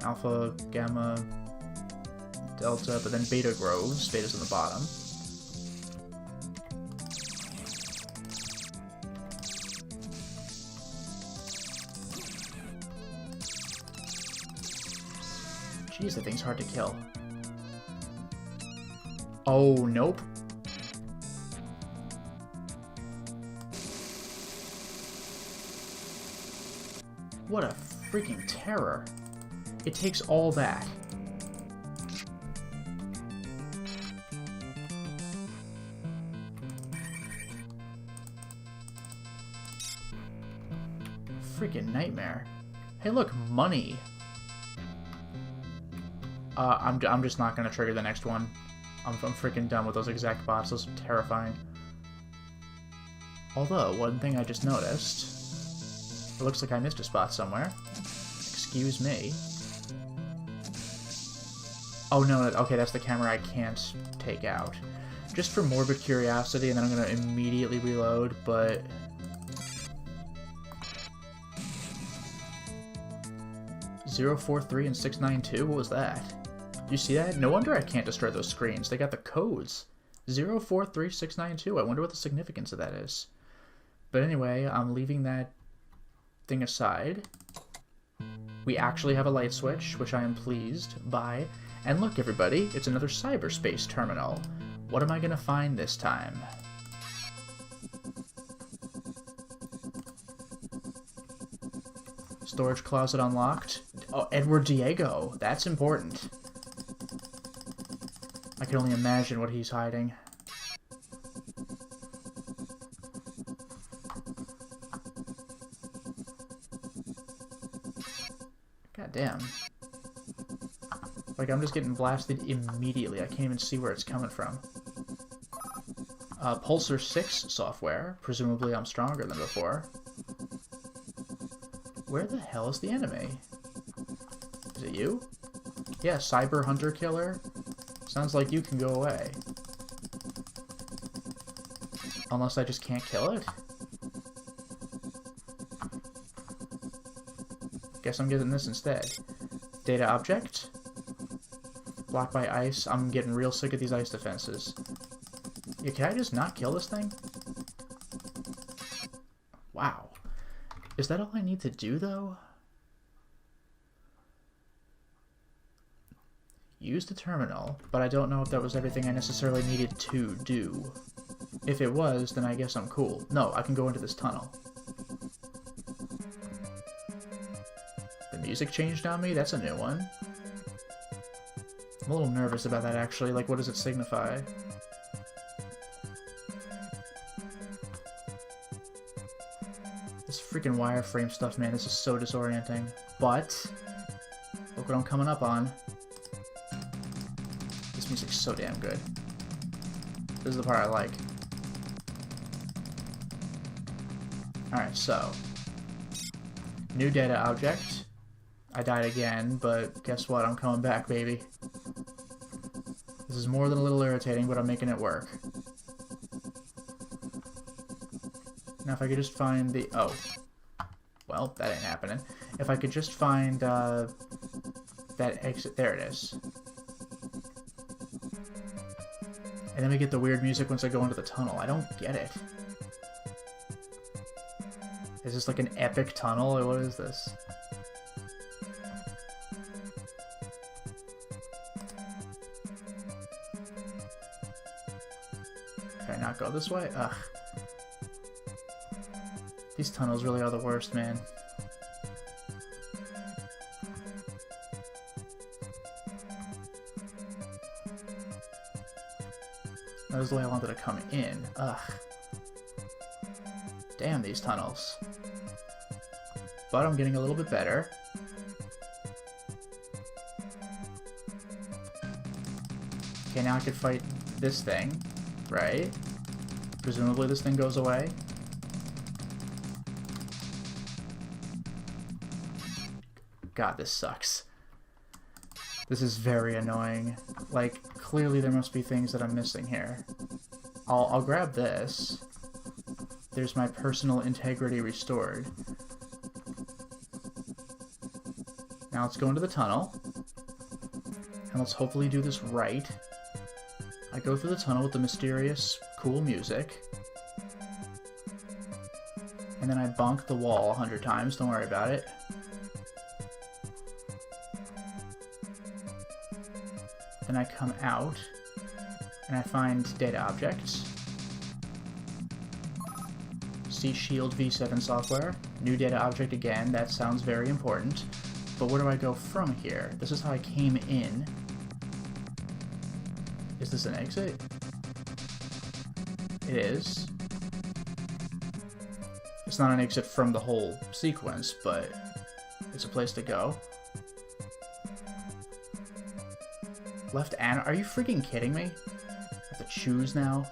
Alpha, Gamma, Delta, but then Beta grows. Beta's on the bottom. Jeez, that thing's hard to kill. Oh, nope. What a freaking terror. It takes all that. Freaking nightmare. Hey look, money. I'm just not gonna trigger the next one. I'm freaking done with those exact bots. Those are terrifying. Although, one thing I just noticed... It looks like I missed a spot somewhere. Excuse me. Oh no, okay, that's the camera I can't take out. Just for morbid curiosity, and then I'm gonna immediately reload, but... .043 and 692, what was that? You see that? No wonder I can't destroy those screens. They got the codes. 043692. I wonder what the significance of that is. But anyway, I'm leaving that thing aside. We actually have a light switch, which I am pleased by. And look, everybody, it's another cyberspace terminal. What am I going to find this time? Storage closet unlocked. Oh, Edward Diego. That's important. I can only imagine what he's hiding. God damn. Like, I'm just getting blasted immediately. I can't even see where it's coming from. Pulsar 6 software. Presumably I'm stronger than before. Where the hell is the enemy? Is it you? Yeah, Cyber Hunter Killer. Sounds like you can go away. Unless I just can't kill it? Guess I'm getting this instead. Data object. Blocked by ice. I'm getting real sick of these ice defenses. Yeah, can I just not kill this thing? Wow. Is that all I need to do, though? Use the terminal, but I don't know if that was everything I necessarily needed to do. If it was, then I guess I'm cool. No, I can go into this tunnel. The music changed on me? That's a new one. I'm a little nervous about that, actually. Like, what does it signify? This freaking wireframe stuff, man, this is so disorienting. But, look what I'm coming up on. This music's so damn good. This is the part I like. Alright, so. New data object. I died again, but guess what? I'm coming back, baby. This is more than a little irritating, but I'm making it work. Now if I could just find the... Oh. Well, that ain't happening. If I could just find that exit... There it is. And then we get the weird music once I go into the tunnel. I don't get it. Is this like an epic tunnel, or what is this? Can I not go this way? Ugh. These tunnels really are the worst, man. That was the way I wanted to come in. Ugh. Damn these tunnels. But I'm getting a little bit better. Okay, now I can fight this thing, right? Presumably this thing goes away. God, this sucks. This is very annoying. Like, clearly there must be things that I'm missing here. I'll grab this. There's my personal integrity restored. Now let's go into the tunnel. And let's hopefully do this right. I go through the tunnel with the mysterious, cool music. And then I bonk the wall 100 times, don't worry about it. Then I come out, and I find data objects. See Shield V7 software. New data object again, that sounds very important. But where do I go from here? This is how I came in. Is this an exit? It is. It's not an exit from the whole sequence, but it's a place to go. Left and... Are you freaking kidding me? I have to choose now?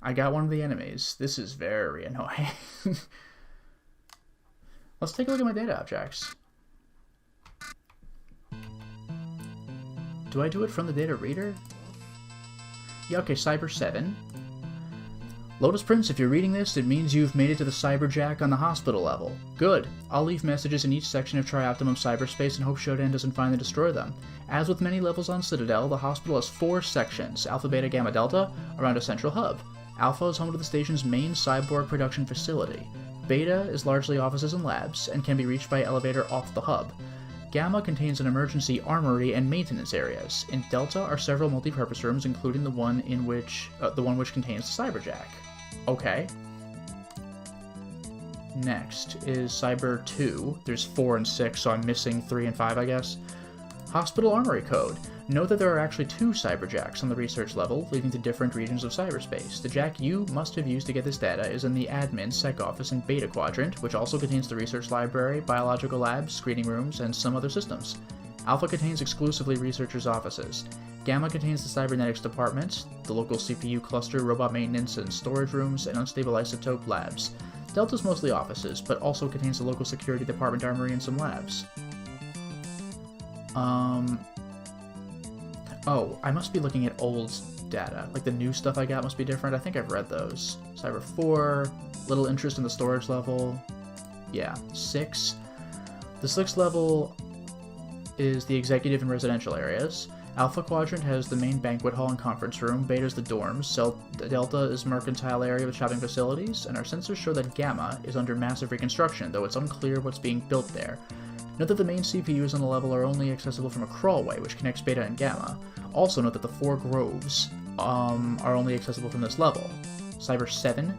I got one of the enemies. This is very annoying. Let's take a look at my data objects. Do I do it from the data reader? Yeah, okay, Cyber 7. Lotus Prince, if you're reading this, it means you've made it to the Cyberjack on the hospital level. Good. I'll leave messages in each section of Tri-Optimum cyberspace and hope Shodan doesn't finally destroy them. As with many levels on Citadel, the hospital has 4 sections, Alpha, Beta, Gamma, Delta, around a central hub. Alpha is home to the station's main cyborg production facility. Beta is largely offices and labs, and can be reached by elevator off the hub. Gamma contains an emergency armory and maintenance areas. In Delta are several multi-purpose rooms, including the one which contains the Cyberjack. Okay. Next is Cyber 2. There's 4 and 6, so I'm missing 3 and 5, I guess. Hospital Armory Code. Note that there are actually 2 Cyberjacks on the research level, leading to different regions of cyberspace. The jack you must have used to get this data is in the Admin Sec Office in Beta Quadrant, which also contains the research library, biological labs, screening rooms, and some other systems. Alpha contains exclusively researchers' offices. Gamma contains the cybernetics department, the local CPU cluster, robot maintenance and storage rooms, and unstable isotope labs. Delta's mostly offices, but also contains the local security department armory and some labs. Oh, I must be looking at old data. Like the new stuff I got must be different. I think I've read those. Cyber 4, little interest in the storage level. Yeah, 6. The 6th level is the executive and residential areas. Alpha Quadrant has the main banquet hall and conference room, Beta's the dorms, Delta is mercantile area with shopping facilities, and our sensors show that Gamma is under massive reconstruction, though it's unclear what's being built there. Note that the main CPUs on the level are only accessible from a crawlway, which connects Beta and Gamma. Also note that the 4 groves are only accessible from this level. Cyber 7.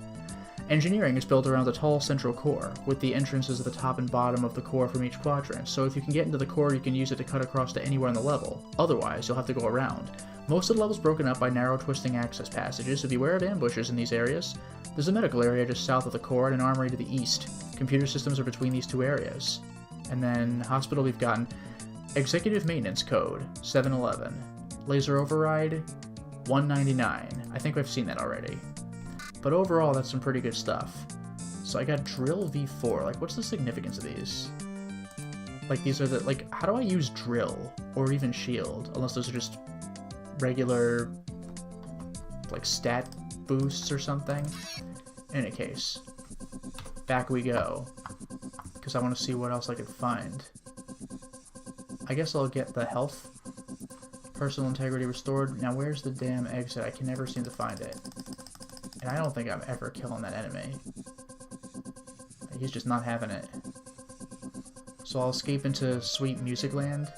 Engineering is built around the tall central core, with the entrances at the top and bottom of the core from each quadrant, so if you can get into the core you can use it to cut across to anywhere on the level. Otherwise, you'll have to go around. Most of the level's broken up by narrow twisting access passages, so beware of ambushes in these areas. There's a medical area just south of the core and an armory to the east. Computer systems are between these 2 areas. And then hospital we've gotten Executive Maintenance Code 711, Laser Override, 199. I think I've seen that already. But overall, that's some pretty good stuff. So I got drill V4. Like, what's the significance of these? Like, these are the, like, how do I use drill? Or even shield? Unless those are just regular, like, stat boosts or something. In any case, back we go. Because I want to see what else I can find. I guess I'll get the health. Personal integrity restored. Now, where's the damn exit? I can never seem to find it. And I don't think I'm ever killing that enemy. He's just not having it. So I'll escape into Sweet Music Land.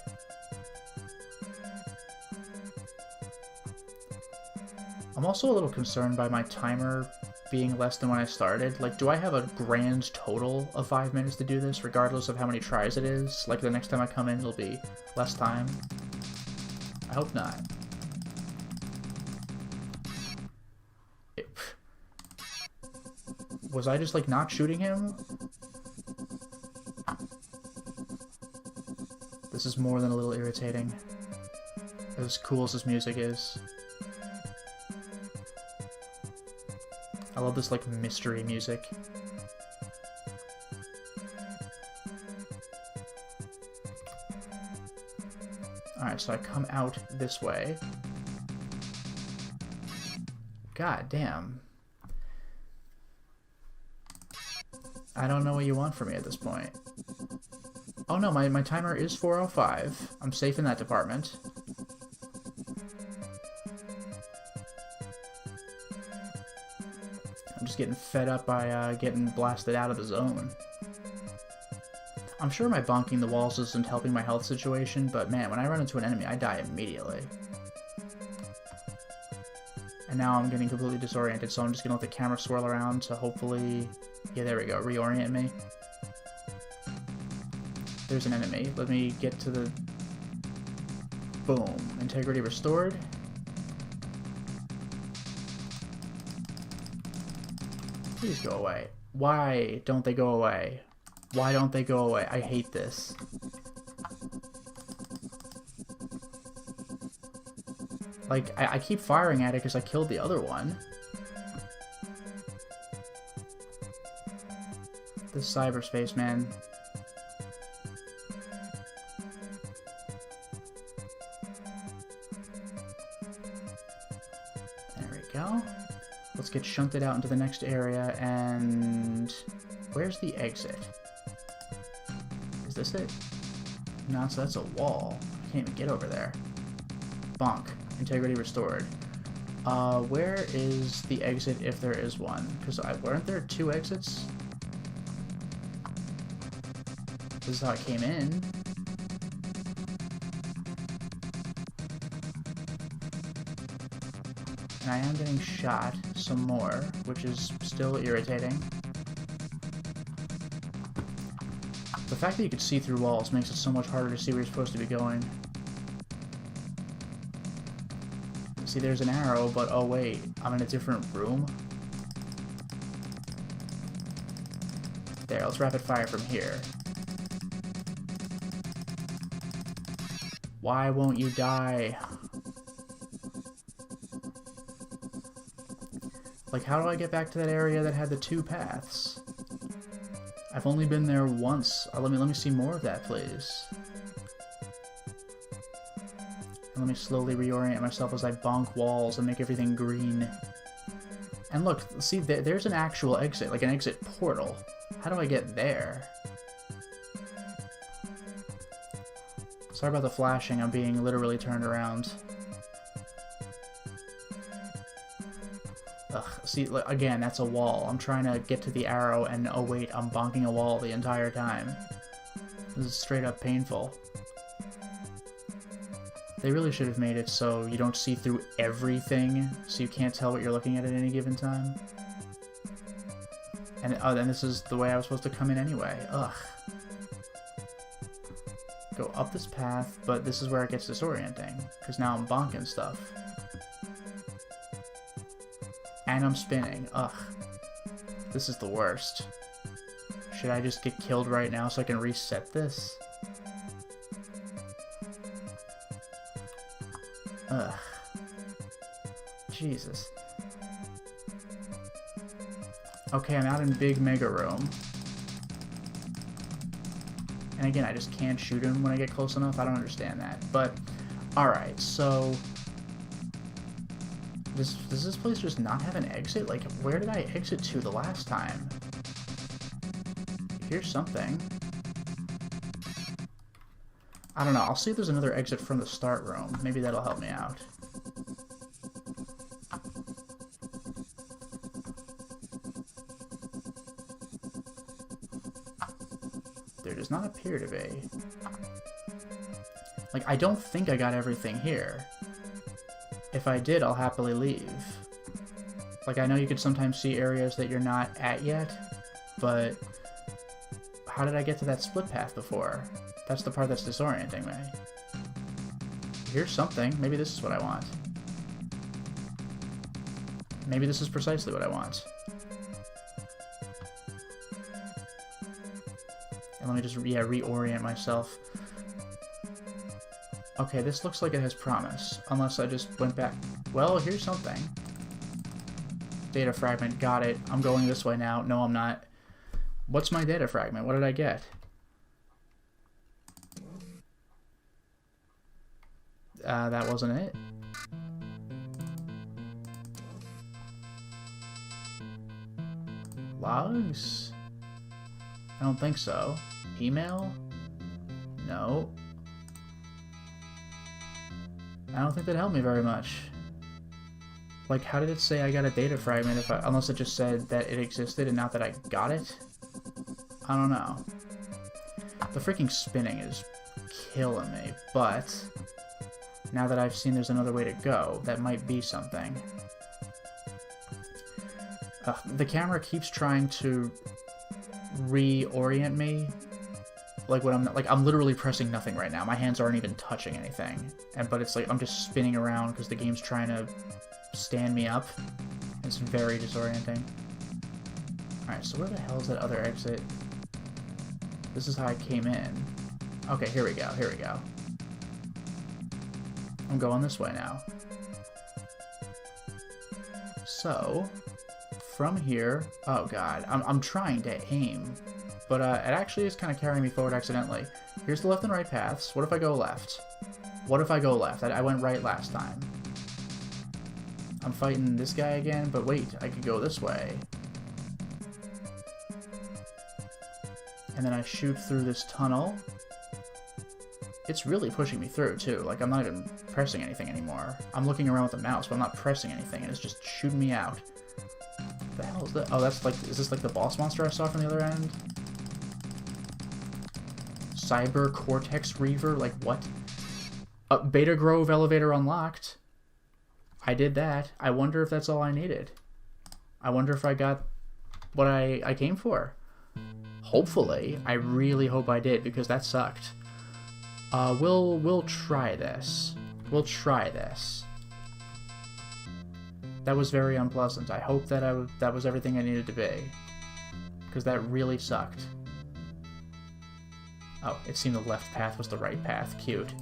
I'm also a little concerned by my timer being less than when I started. Like, do I have a grand total of 5 minutes to do this, regardless of how many tries it is? Like, the next time I come in, it'll be less time? I hope not. Was I just, like, not shooting him? This is more than a little irritating. As cool as this music is. I love this, like, mystery music. Alright, so I come out this way. God damn. I don't know what you want from me at this point. Oh no, my timer is 4:05. I'm safe in that department. I'm just getting fed up by getting blasted out of the zone. I'm sure my bonking the walls isn't helping my health situation, but man, when I run into an enemy, I die immediately. And now I'm getting completely disoriented, so I'm just gonna let the camera swirl around to hopefully... Yeah, there we go, reorient me. There's an enemy. Let me get to the... Boom. Integrity restored. Please go away. Why don't they go away? Why don't they go away? I hate this. Like, I keep firing at it because I killed the other one. This cyberspace, man. There we go. Let's get shunted out into the next area, and... Where's the exit? Is this it? No, so that's a wall. I can't even get over there. Bonk. Integrity restored. Where is the exit if there is one? Because weren't there 2 exits? This is how I came in. And I am getting shot some more, which is still irritating. The fact that you can see through walls makes it so much harder to see where you're supposed to be going. See, there's an arrow, but oh wait, I'm in a different room? There, let's rapid fire from here. Why won't you die? Like, how do I get back to that area that had the 2 paths? I've only been there once. Let me see more of that, please. And let me slowly reorient myself as I bonk walls and make everything green. And look, see, there's an actual exit, like an exit portal. How do I get there? Sorry about the flashing, I'm being literally turned around. Ugh, see, again, that's a wall. I'm trying to get to the arrow, and oh wait, I'm bonking a wall the entire time. This is straight up painful. They really should have made it so you don't see through everything, so you can't tell what you're looking at any given time. And then this is the way I was supposed to come in anyway. Ugh. Go up this path, but this is where it gets disorienting, because now I'm bonking stuff. And I'm spinning. Ugh. This is the worst. Should I just get killed right now so I can reset this? Ugh. Jesus. Okay, I'm out in big mega room. And again, I just can't shoot him when I get close enough. I don't understand that. But, alright, so... Does this place just not have an exit? Like, where did I exit to the last time? Here's something. I don't know. I'll see if there's another exit from the start room. Maybe that'll help me out. There does not appear to be. Like, I don't think I got everything here. If I did, I'll happily leave. Like, I know you could sometimes see areas that you're not at yet, but how did I get to that split path before? That's the part that's disorienting me. Here's something. Maybe this is what I want. Maybe this is precisely what I want. And let me just, yeah, reorient myself. Okay, this looks like it has promise. Unless I just went back. Well, here's something. Data fragment. Got it. I'm going this way now. No, I'm not. What's my data fragment? What did I get? That wasn't it. Logs? I don't think so. Email? No. I don't think that helped me very much. Like, how did it say I got a data fragment if unless it just said that it existed and not that I got it? I don't know. The freaking spinning is killing me, but now that I've seen there's another way to go, that might be something. The camera keeps trying to reorient me. Like when I'm literally pressing nothing right now. My hands aren't even touching anything. But it's like I'm just spinning around because the game's trying to stand me up. It's very disorienting. Alright, so where the hell is that other exit? This is how I came in. Okay, here we go, here we go. I'm going this way now. So, from here... Oh god, I'm trying to aim. But it actually is kind of carrying me forward accidentally. Here's the left and right paths. What if I go left? What if I go left? I went right last time. I'm fighting this guy again, but wait, I could go this way. And then I shoot through this tunnel. It's really pushing me through, too. Like, I'm not even pressing anything anymore. I'm looking around with the mouse, but I'm not pressing anything, and it's just shooting me out. What the hell is that? Oh, that's like... Is this like the boss monster I saw from the other end? Cyber Cortex Reaver? Like, what? Beta Grove elevator unlocked. I did that. I wonder if that's all I needed. I wonder if I got what I came for. Hopefully. I really hope I did, because that sucked. We'll try this. We'll try this. That was very unpleasant. I hope that that was everything I needed to be. Because that really sucked. Oh, it seemed the left path was the right path. Cute.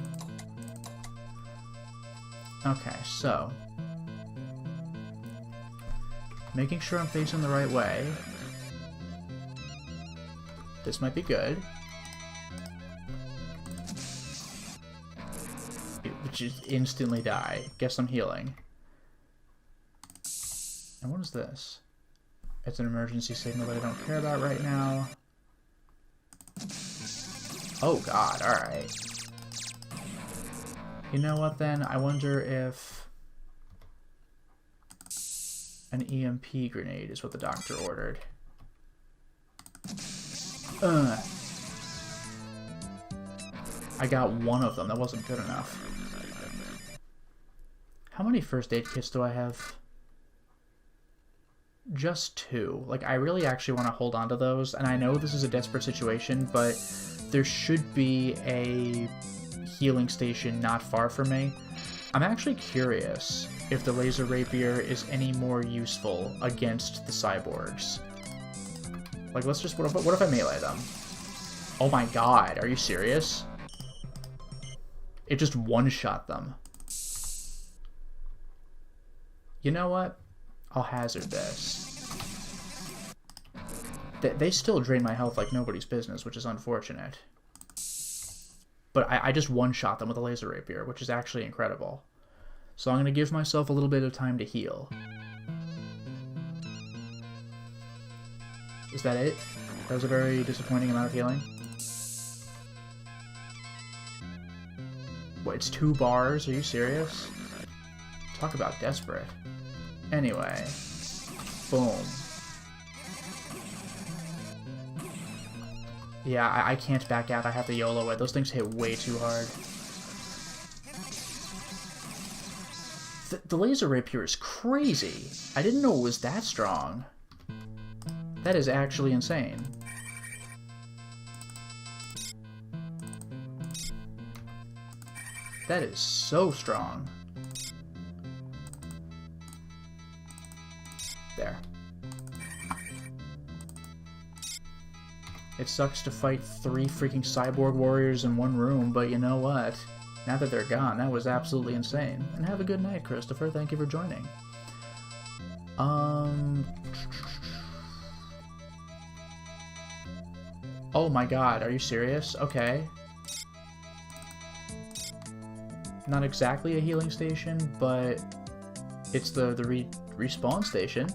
Okay, so... making sure I'm facing the right way. This might be good. Just instantly die. Guess I'm healing. And what is this? It's an emergency signal that I don't care about right now. Oh god, alright. You know what then? I wonder if an EMP grenade is what the doctor ordered. I got one of them. That wasn't good enough. How many first aid kits do I have? Just 2. Like, I really actually want to hold on to those, and I know this is a desperate situation, but there should be a healing station not far from me. I'm actually curious if the laser rapier is any more useful against the cyborgs. Like, let's just... What if I melee them? Oh my god, are you serious? It just one-shot them. You know what? I'll hazard this. They still drain my health like nobody's business, which is unfortunate. But I just one-shot them with a laser rapier, which is actually incredible. So I'm going to give myself a little bit of time to heal. Is that it? That was a very disappointing amount of healing. What, it's 2 bars? Are you serious? Talk about desperate. Anyway. Boom. Yeah, I can't back out. I have to YOLO it. Those things hit way too hard. The laser rapier is crazy. I didn't know it was that strong. That is actually insane. That is so strong. There. It sucks to fight 3 freaking cyborg warriors in one room, but you know what? Now that they're gone, that was absolutely insane. And have a good night, Christopher. Thank you for joining. Oh my god, are you serious? Okay. Not exactly a healing station, but it's the respawn station.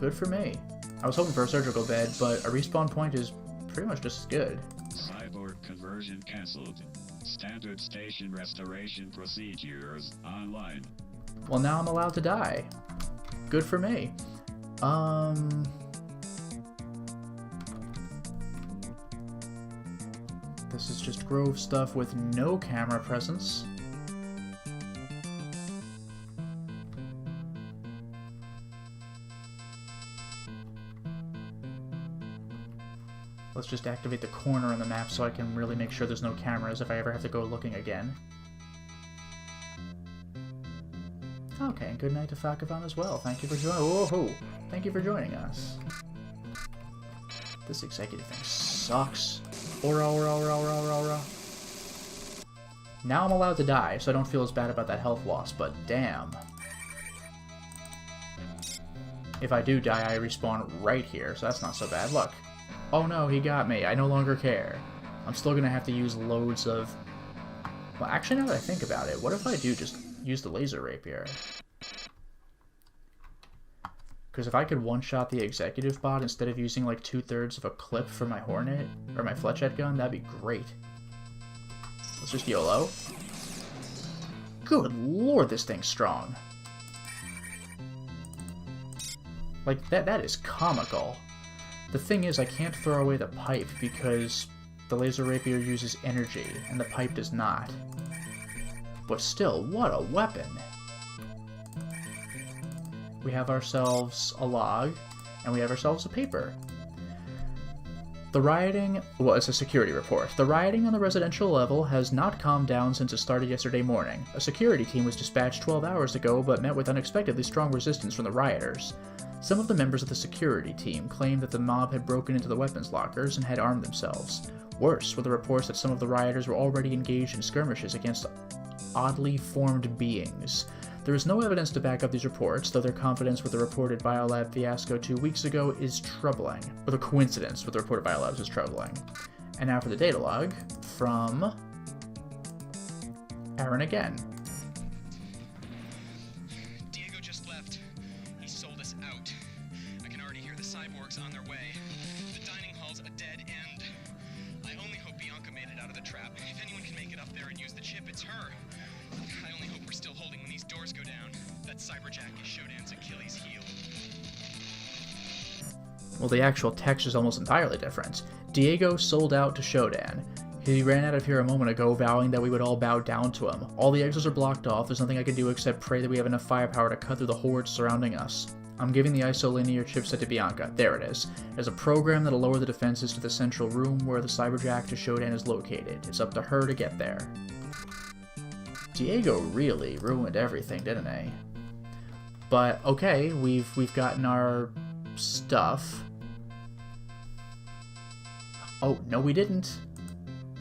Good for me. I was hoping for a surgical bed, but a respawn point is pretty much just as good. Cyborg conversion cancelled. Standard station restoration procedures online. Well, now I'm allowed to die. Good for me. This is just Grove stuff with no camera presence. Let's just activate the corner on the map so I can really make sure there's no cameras if I ever have to go looking again. Okay, and good night to Falcon as well. Thank you for joining. Whoa! Thank you for joining us. This executive thing sucks. Aura. Now I'm allowed to die, so I don't feel as bad about that health loss, but damn. If I do die, I respawn right here, so that's not so bad. Look. Oh no, he got me. I no longer care. I'm still gonna have to use loads of... Well, actually, now that I think about it, what if I do just use the laser rapier? Because if I could one-shot the executive bot instead of using like 2/3 of a clip for my Hornet, or my fletchhead gun, that'd be great. Let's just YOLO. Good lord, this thing's strong. Like, that is comical. The thing is, I can't throw away the pipe because the laser rapier uses energy, and the pipe does not. But still, what a weapon! We have ourselves a log, and we have ourselves a paper. The rioting... Well, it's a security report. The rioting on the residential level has not calmed down since it started yesterday morning. A security team was dispatched 12 hours ago, but met with unexpectedly strong resistance from the rioters. Some of the members of the security team claimed that the mob had broken into the weapons lockers and had armed themselves. Worse were the reports that some of the rioters were already engaged in skirmishes against oddly formed beings. There is no evidence to back up these reports, though their confidence with the reported biolab fiasco 2 weeks ago is troubling. Or the coincidence with the reported biolabs is troubling. And now for the data log from Aaron again. cyborgs on their way. The dining hall's a dead end. I only hope Bianca made it out of the trap. If anyone can make it up there and use the chip, it's her. I only hope we're still holding when these doors go down. That cyberjack is Shodan's Achilles heel. Well, the actual text is almost entirely different. Diego sold out to Shodan. He ran out of here a moment ago, vowing that we would all bow down to him. All the exits are blocked off. There's nothing I can do except pray that we have enough firepower to cut through the hordes surrounding us. I'm giving the isolinear chipset to Bianca. There it is. There's a program that'll lower the defenses to the central room where the cyberjack to Shodan is located. It's up to her to get there. Diego really ruined everything, didn't he? But okay, we've gotten our stuff. Oh, no we didn't.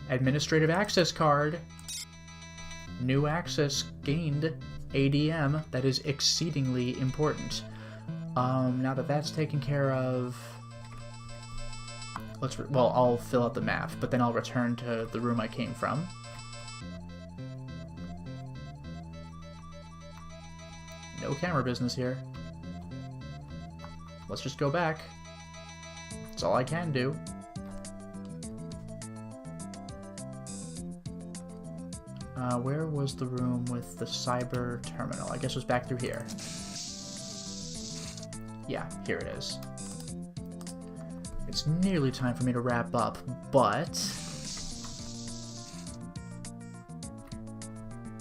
Administrative access card. New access gained. ADM. That is exceedingly important. Now that that's taken care of... well, I'll fill out the map, but then I'll return to the room I came from. No camera business here. Let's just go back. That's all I can do. Where was the room with the cyber terminal? I guess it was back through here. Yeah, here it is. It's nearly time for me to wrap up, but...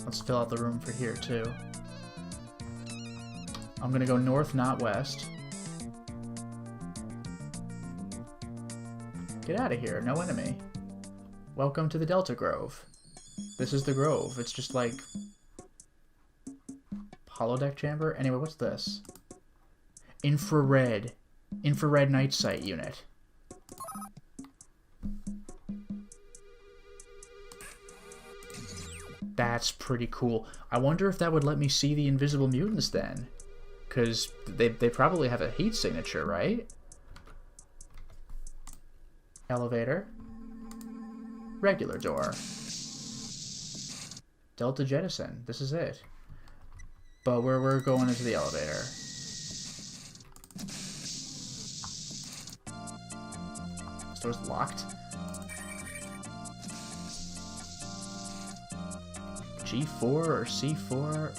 let's fill out the room for here, too. I'm gonna go north, not west. Get out of here, no enemy. Welcome to the Delta Grove. This is the Grove. It's just like... holodeck chamber? Anyway, what's this? Infrared. Infrared night sight unit. That's pretty cool. I wonder if that would let me see the invisible mutants then. Because they probably have a heat signature, right? Elevator. Regular door. Delta Jettison. This is it. But we're going into the elevator. This door's locked. G4 or C4?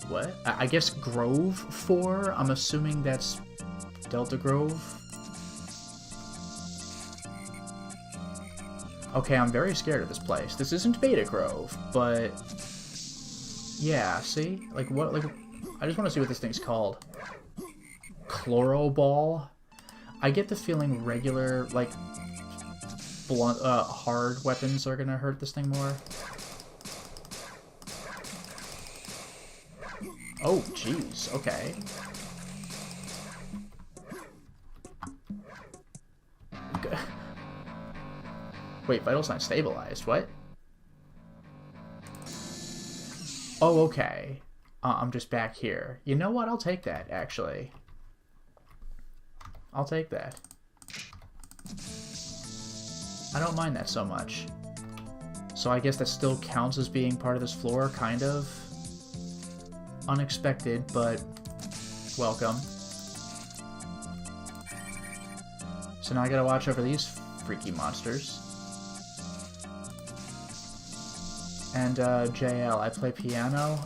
What? I guess Grove 4? I'm assuming that's Delta Grove. Okay, I'm very scared of this place. This isn't Beta Grove, but... yeah, see? Like, what, like... I just want to see what this thing's called. Chloroball? I get the feeling regular, like... blunt, hard weapons are gonna hurt this thing more. Oh, jeez, okay. Wait, vital sign stabilized, what? Oh, okay. I'm just back here. You know what? I'll take that, actually. I'll take that. I don't mind that so much. So I guess that still counts as being part of this floor, kind of. Unexpected, but welcome. So now I gotta watch over these freaky monsters. And JL, I play piano.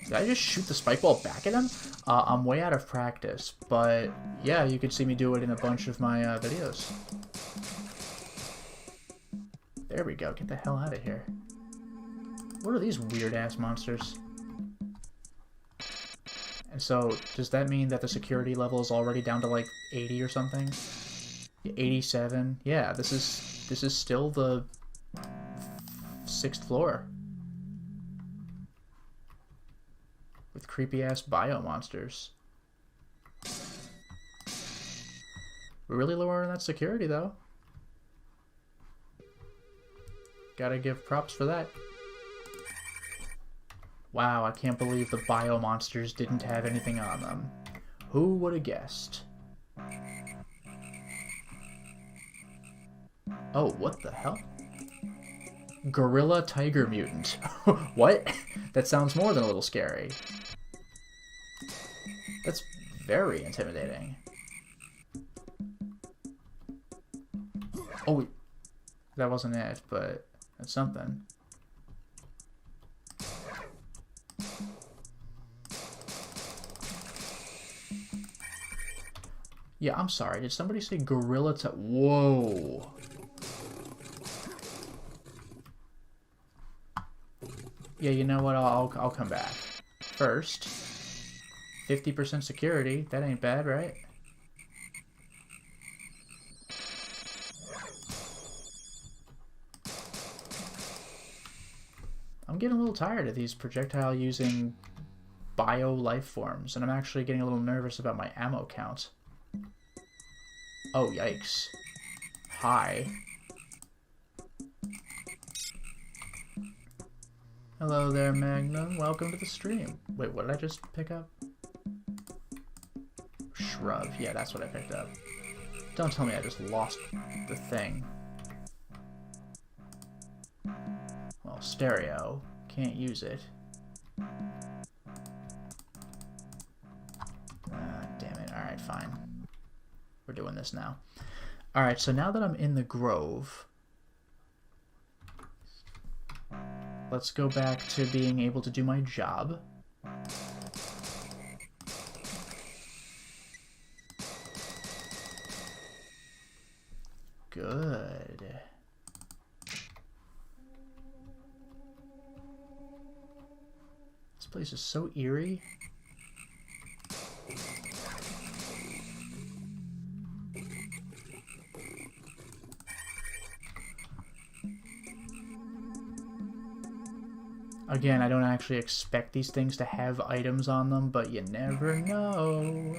Did I just shoot the spike ball back at him? I'm way out of practice, but yeah, you could see me do it in a bunch of my videos. There we go. Get the hell out of here. What are these weird-ass monsters? And so, does that mean that the security level is already down to like 80 or something? 87? Yeah, this is still the 6th floor. With creepy-ass bio monsters. We're really lowering that security, though. Gotta give props for that. Wow, I can't believe the bio monsters didn't have anything on them. Who would have guessed? Oh, what the hell? Gorilla Tiger Mutant. What? That sounds more than a little scary. That's very intimidating. Oh, that wasn't it, but that's something. Yeah, I'm sorry. Did somebody say gorilla to... Whoa. Yeah, you know what? I'll come back. First, 50% security. That ain't bad, right? I'm getting a little tired of these projectile-using bio life forms, and I'm actually getting a little nervous about my ammo count. Oh, yikes. Hi. Hello there, Magnum. Welcome to the stream. Wait, what did I just pick up? Shrub. Yeah, that's what I picked up. Don't tell me I just lost the thing. Well, stereo. Can't use it. Damn it. Alright, fine. We're doing this now. Alright, so now that I'm in the grove, let's go back to being able to do my job. Good. This place is so eerie. Again, I don't actually expect these things to have items on them, but you never know.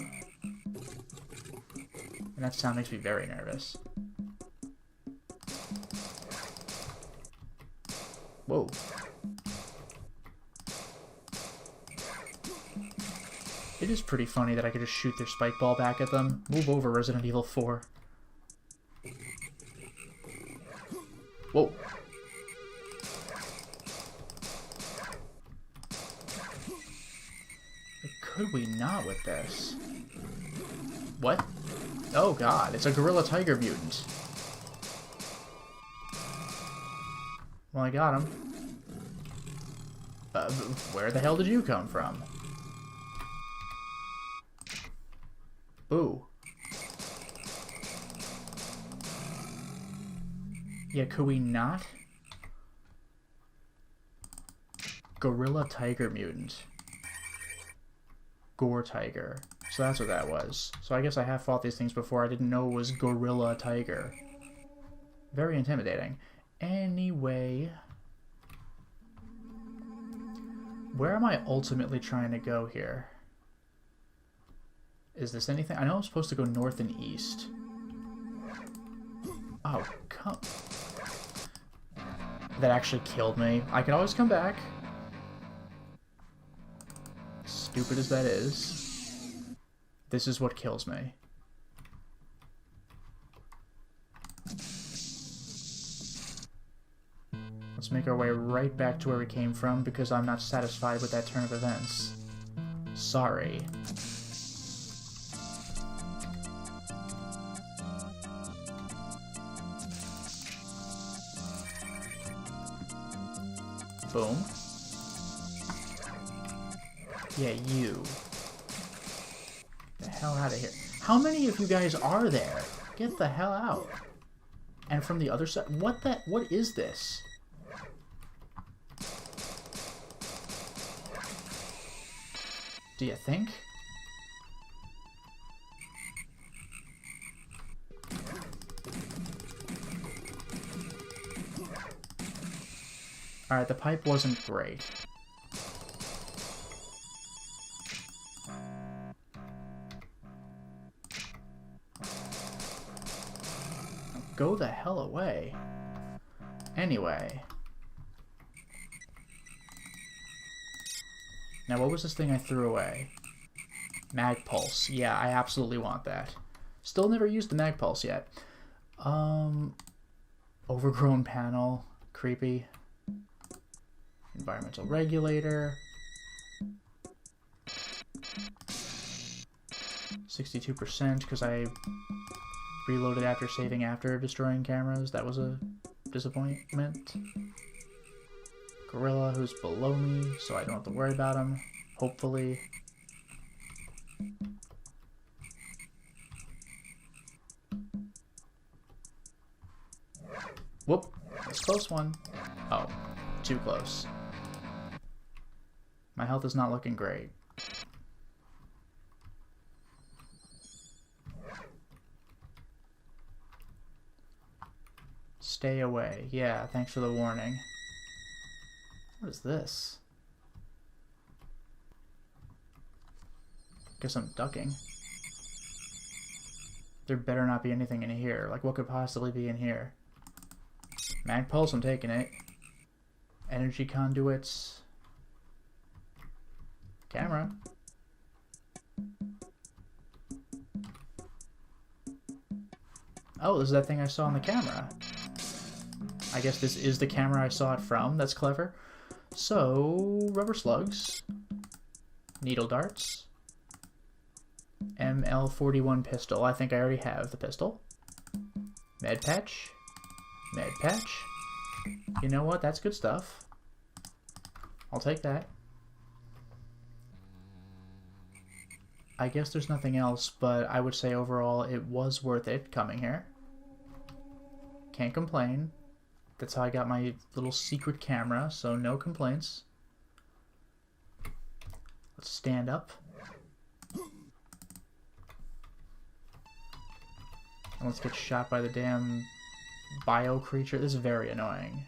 And that sound makes me very nervous. Whoa. It is pretty funny that I could just shoot their spike ball back at them. Move over, Resident Evil 4. Whoa. Could we not with this? What? Oh god, it's a gorilla tiger mutant. Well, I got him. Where the hell did you come from? Ooh. Yeah, could we not? Gorilla tiger mutant. Gore tiger. So that's what that was. So I guess I have fought these things before. I didn't know it was gorilla tiger. Very intimidating. Anyway, where am I ultimately trying to go here? Is this anything? I know I'm supposed to go north and east. Oh, come. That actually killed me. I can always come back. Stupid as that is, this is what kills me. Let's make our way right back to where we came from, because I'm not satisfied with that turn of events. Sorry. Boom. Yeah, you. Get the hell out of here. How many of you guys are there? Get the hell out. And from the other side, what is this? Do you think? Alright, the pipe wasn't great. Go the hell away. Anyway. Now, what was this thing I threw away? Mag Pulse. Yeah, I absolutely want that. Still never used the Mag Pulse yet. Overgrown panel. Creepy. Environmental regulator. 62% because I reloaded after saving after destroying cameras. That was a disappointment. Gorilla who's below me, so I don't have to worry about him. Hopefully. Whoop. That's a close one. Oh. Too close. My health is not looking great. Stay away. Yeah, thanks for the warning. What is this? Guess I'm ducking. There better not be anything in here. Like, what could possibly be in here? Mag Pulse, I'm taking it. Energy conduits. Camera. Oh, this is that thing I saw on the camera. I guess this is the camera I saw it from. That's clever. So, rubber slugs. Needle darts. ML41 pistol. I think I already have the pistol. Med patch. Med patch. You know what? That's good stuff. I'll take that. I guess there's nothing else, but I would say overall it was worth it coming here. Can't complain. That's how I got my little secret camera, so no complaints. Let's stand up. And let's get shot by the damn bio creature. This is very annoying.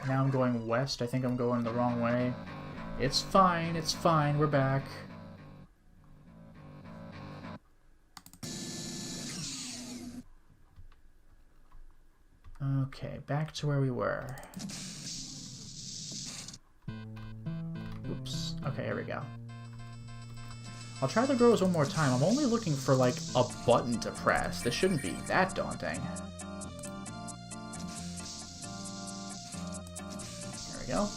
Now I'm going west. I think I'm going the wrong way. It's fine, it's fine. We're back. Okay, back to where we were. Oops. Okay, here we go. I'll try the girls one more time. I'm only looking for, like, a button to press. This shouldn't be that daunting. There we go.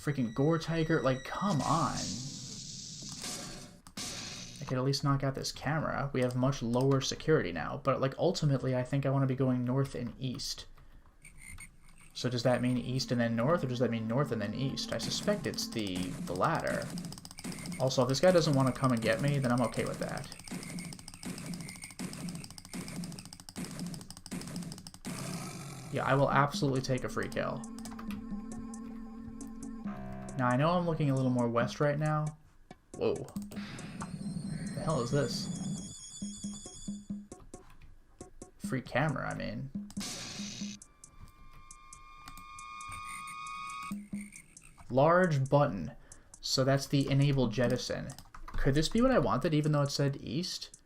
Freaking Gore Tiger. Like, come on. I could at least knock out this camera. We have much lower security now. But, like, ultimately, I think I want to be going north and east. So does that mean east and then north, or does that mean north and then east? I suspect it's the latter. Also, if this guy doesn't want to come and get me, then I'm okay with that. Yeah, I will absolutely take a free kill. Now, I know I'm looking a little more west right now. Whoa. The hell is this? Free camera, I mean. Large button. So that's the enable jettison. Could this be what I wanted, even though it said east?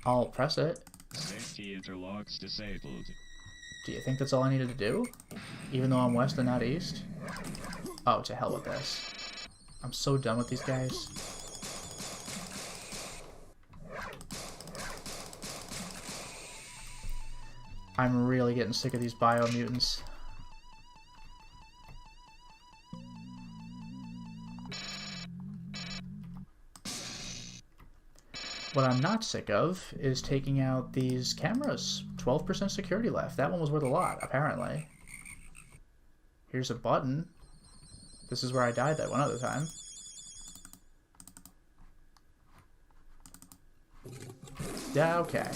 I'll press it. Safety interlocks disabled. Do you think that's all I needed to do? Even though I'm west and not east? Oh, to hell with this. I'm so done with these guys. I'm really getting sick of these biomutants. What I'm not sick of is taking out these cameras. 12% security left. That one was worth a lot, apparently. Here's a button. This is where I died that one other time. Yeah, okay.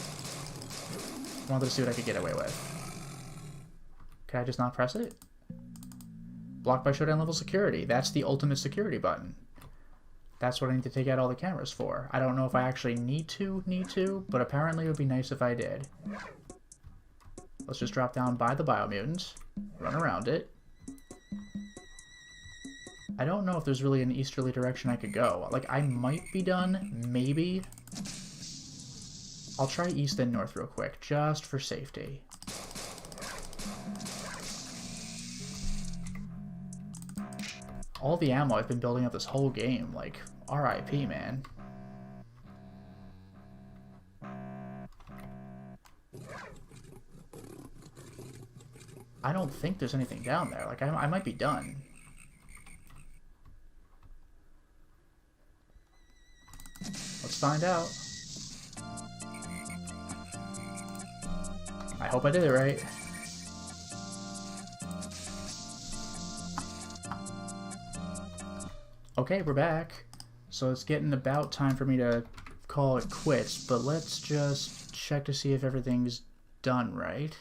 Wanted to see what I could get away with. Can I just not press it? Blocked by showdown level security. That's the ultimate security button. That's what I need to take out all the cameras for. I don't know if I actually need to, but apparently it would be nice if I did. Let's just drop down by the biomutants, run around it. I don't know if there's really an easterly direction I could go. Like, I might be done, maybe. I'll try east and north real quick, just for safety. All the ammo I've been building up this whole game, like, RIP, man. I don't think there's anything down there. Like, I might be done. Let's find out. I hope I did it right. Okay, we're back. So it's getting about time for me to call it quits, but let's just check to see if everything's done right.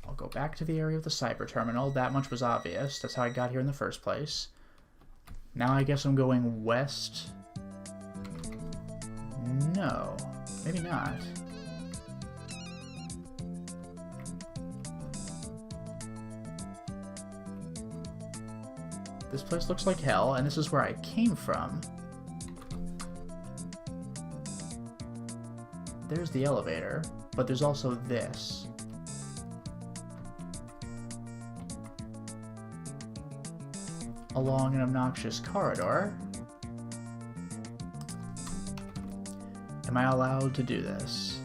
I'll go back to the area of the cyber terminal. That much was obvious. That's how I got here in the first place. Now I guess I'm going west. No, maybe not. This place looks like hell, and this is where I came from. there's the elevator, but there's also this. Along an obnoxious corridor. Am I allowed to do this?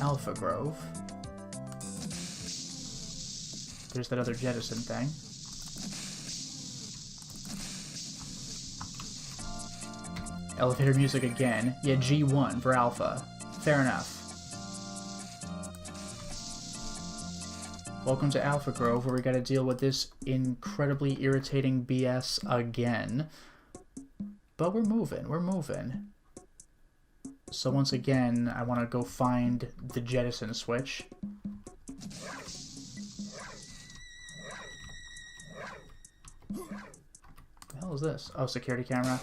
Alpha Grove. There's that other jettison thing. Elevator music again. Yeah, G1 for Alpha. Fair enough. Welcome to Alpha Grove, where we gotta deal with this incredibly irritating BS again. But we're moving. So once again, I want to go find the jettison switch. What the hell is this? Oh, security camera.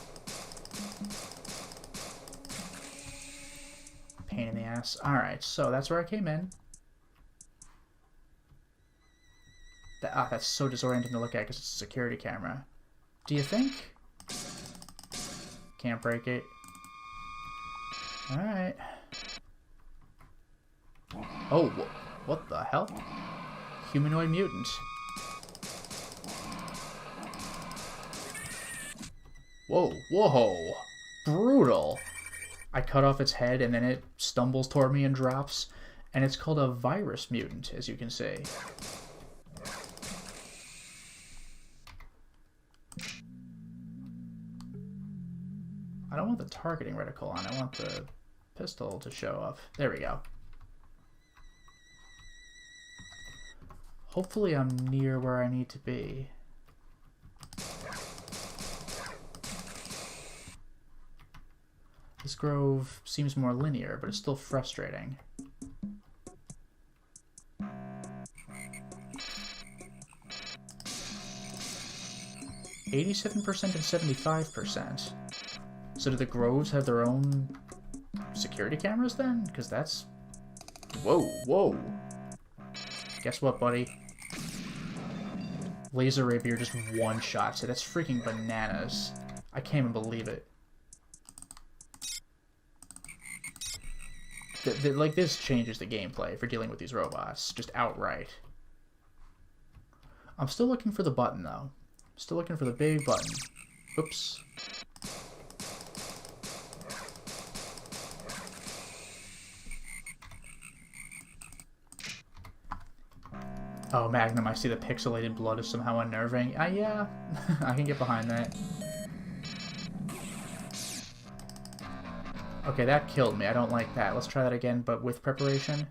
Pain in the ass. Alright, so that's where I came in. That's so disorienting to look at because it's a security camera. Do you think? Can't break it. Alright. Oh, what the hell? Humanoid mutant. Whoa. Brutal. I cut off its head and then it stumbles toward me and drops. And it's called a virus mutant, as you can see. I don't want the targeting reticle on, I want the pistol to show up. There we go. Hopefully I'm near where I need to be. This grove seems more linear, but it's still frustrating. $87% and 75%. So do the groves have their own security cameras then? Because that's... Whoa. Guess what, buddy? Laser rapier just one-shots it. That's freaking bananas. I can't even believe it. Like, this changes the gameplay for dealing with these robots. Just outright. I'm still looking for the button, though. Still looking for the big button. Oops. Oh, Magnum, I see the pixelated blood is somehow unnerving. Yeah, I can get behind that. Okay, that killed me. I don't like that. Let's try that again, but with preparation.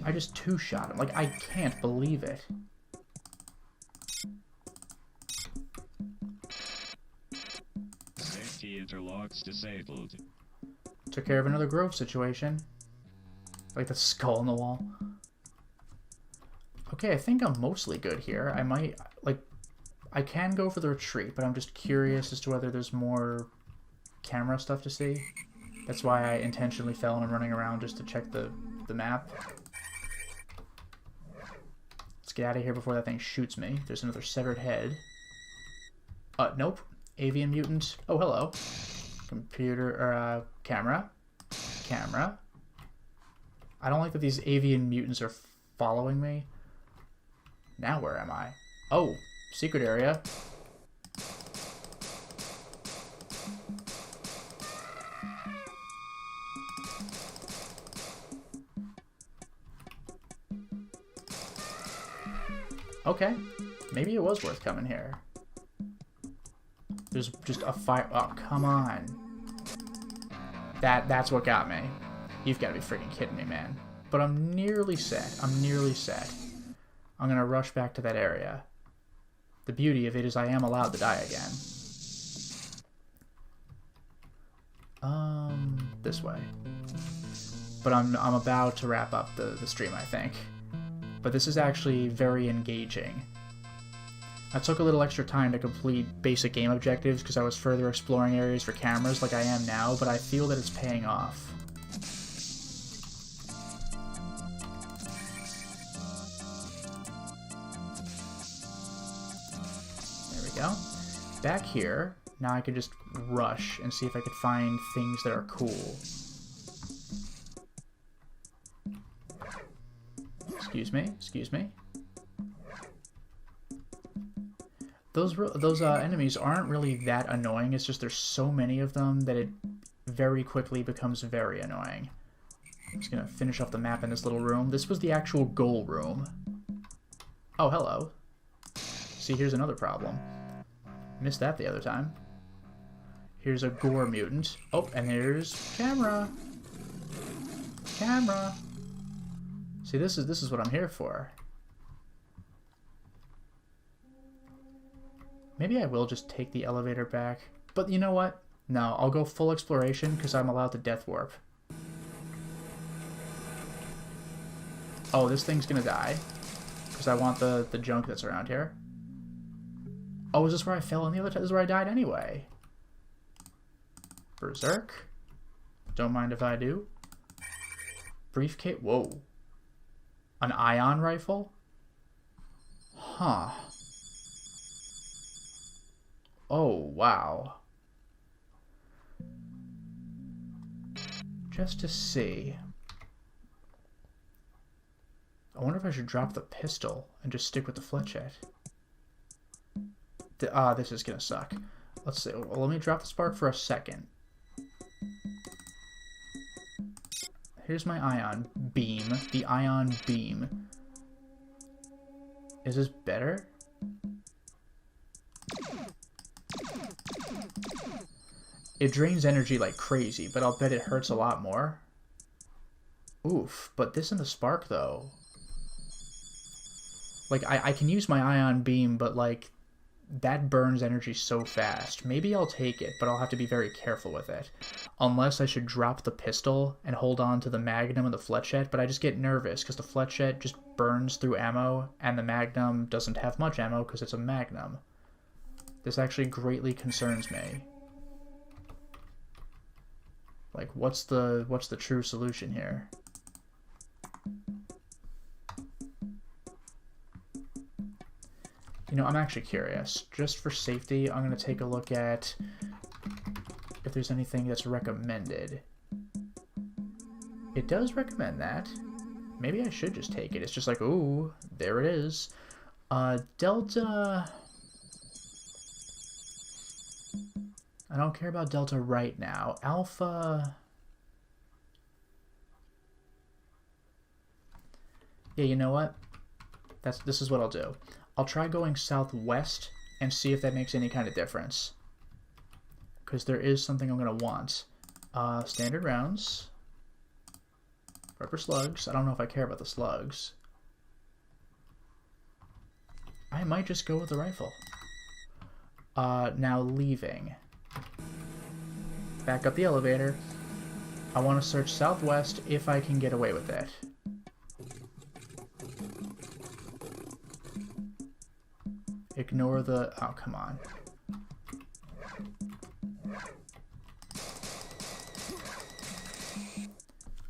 I just two-shot him. Like, I can't believe it. Safety interlocks disabled. Took care of another grove situation. Like the skull on the wall. Okay, I think I'm mostly good here. I might, like, I can go for the retreat, but I'm just curious as to whether there's more camera stuff to see. That's why I intentionally fell and I'm running around just to check the map. Let's get out of here before that thing shoots me. There's another severed head. Nope. Avian mutant. Oh, hello. Computer, or, camera. I don't like that these avian mutants are following me. Now where am I? Oh, secret area. Okay, maybe it was worth coming here. There's just a fire. Oh, come on. That's what got me. You've got to be freaking kidding me, man. But I'm nearly set. I'm gonna rush back to that area. The beauty of it is I am allowed to die again. This way. But I'm about to wrap up the stream, I think. But this is actually very engaging. I took a little extra time to complete basic game objectives because I was further exploring areas for cameras like I am now, but I feel that it's paying off. back here. Now I could just rush and see if I could find things that are cool. Excuse me, excuse me. Those enemies aren't really that annoying. It's just there's so many of them that it very quickly becomes very annoying. I'm just gonna finish off the map in this little room. This was the actual goal room. Oh, hello. See, here's another problem. Missed that the other time. Here's a gore mutant. Oh, and here's camera. Camera. See, this is what I'm here for. Maybe I will just take the elevator back. But you know what? No, I'll go full exploration because I'm allowed to death warp. Oh, this thing's gonna die. Because I want the junk that's around here. Oh, is this where I fell on the other time? This is where I died anyway. Berserk. Don't mind if I do. Briefcase. Whoa. An ion rifle? Huh. Oh, wow. Just to see. I wonder if I should drop the pistol and just stick with the flechette. This is gonna suck. Let's see. Well, let me drop the spark for a second. Here's my ion beam. The ion beam. Is this better? It drains energy like crazy, but I'll bet it hurts a lot more. Oof, but this and the spark, though. Like, I can use my ion beam, but, like, that burns energy so fast. Maybe I'll take it, but I'll have to be very careful with it. Unless I should drop the pistol and hold on to the magnum and the flechette, but I just get nervous because the flechette just burns through ammo, and the magnum doesn't have much ammo because it's a magnum. This actually greatly concerns me. Like, what's the true solution here? You know, I'm actually curious. Just for safety, I'm going to take a look at if there's anything that's recommended. It does recommend that. Maybe I should just take it. It's just like, ooh, there it is. Delta... I don't care about Delta right now. Alpha... Yeah, you know what? This is what I'll do. I'll try going southwest and see if that makes any kind of difference. Because there is something I'm going to want. Standard rounds. Rubber slugs. I don't know if I care about the slugs. I might just go with the rifle. Now leaving. Back up the elevator. I want to search southwest if I can get away with it. Ignore the... Oh, come on.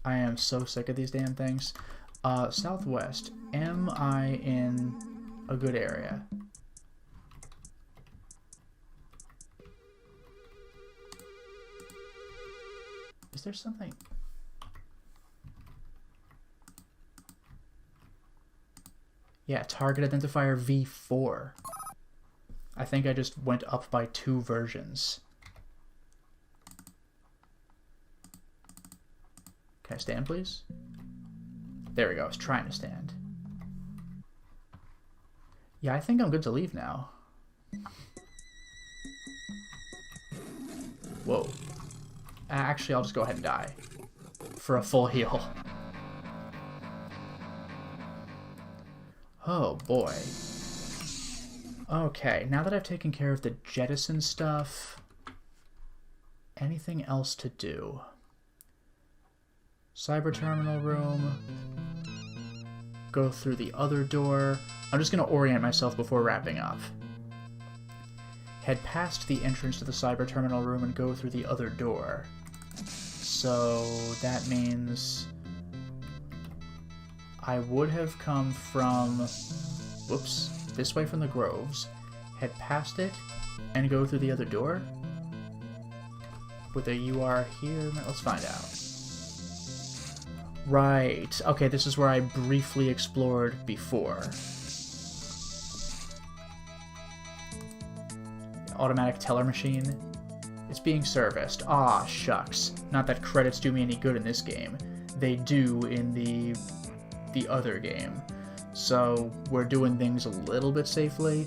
I am so sick of these damn things. Southwest. Am I in a good area? Is there something... Yeah, target identifier V4. I think I just went up by 2 versions. Can I stand, please? There we go. I was trying to stand. Yeah, I think I'm good to leave now. Whoa. Actually, I'll just go ahead and die. For a full heal. Oh, boy. Okay, now that I've taken care of the jettison stuff, anything else to do? Cyber terminal room. Go through the other door. I'm just going to orient myself before wrapping up. Head past the entrance to the cyber terminal room and go through the other door. So that means I would have come from, whoops, this way from the Groves, head past it, and go through the other door? With a you are here? Let's find out. Right. Okay, this is where I briefly explored before. Automatic teller machine. It's being serviced. Ah, shucks. Not that credits do me any good in this game. They do in the other game. So we're doing things a little bit safely.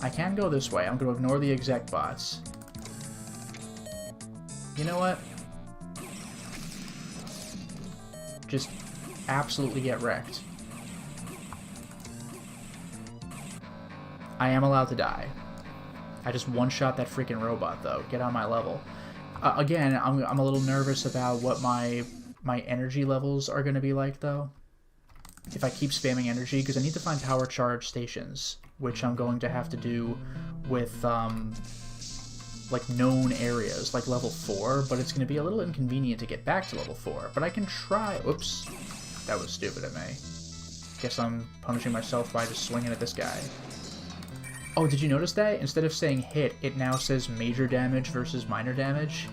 I can go this way. I'm going to ignore the exec bots. You know what? Just absolutely get wrecked. I am allowed to die. I just one-shot that freaking robot, though. Get on my level. Again, I'm a little nervous about what my energy levels are going to be like, though. If I keep spamming energy, because I need to find power charge stations, which I'm going to have to do with, like, known areas, like level 4, but it's going to be a little inconvenient to get back to level 4. But I can try... Oops. That was stupid of me. Guess I'm punishing myself by just swinging at this guy. Oh, did you notice that? Instead of saying hit, it now says major damage versus minor damage.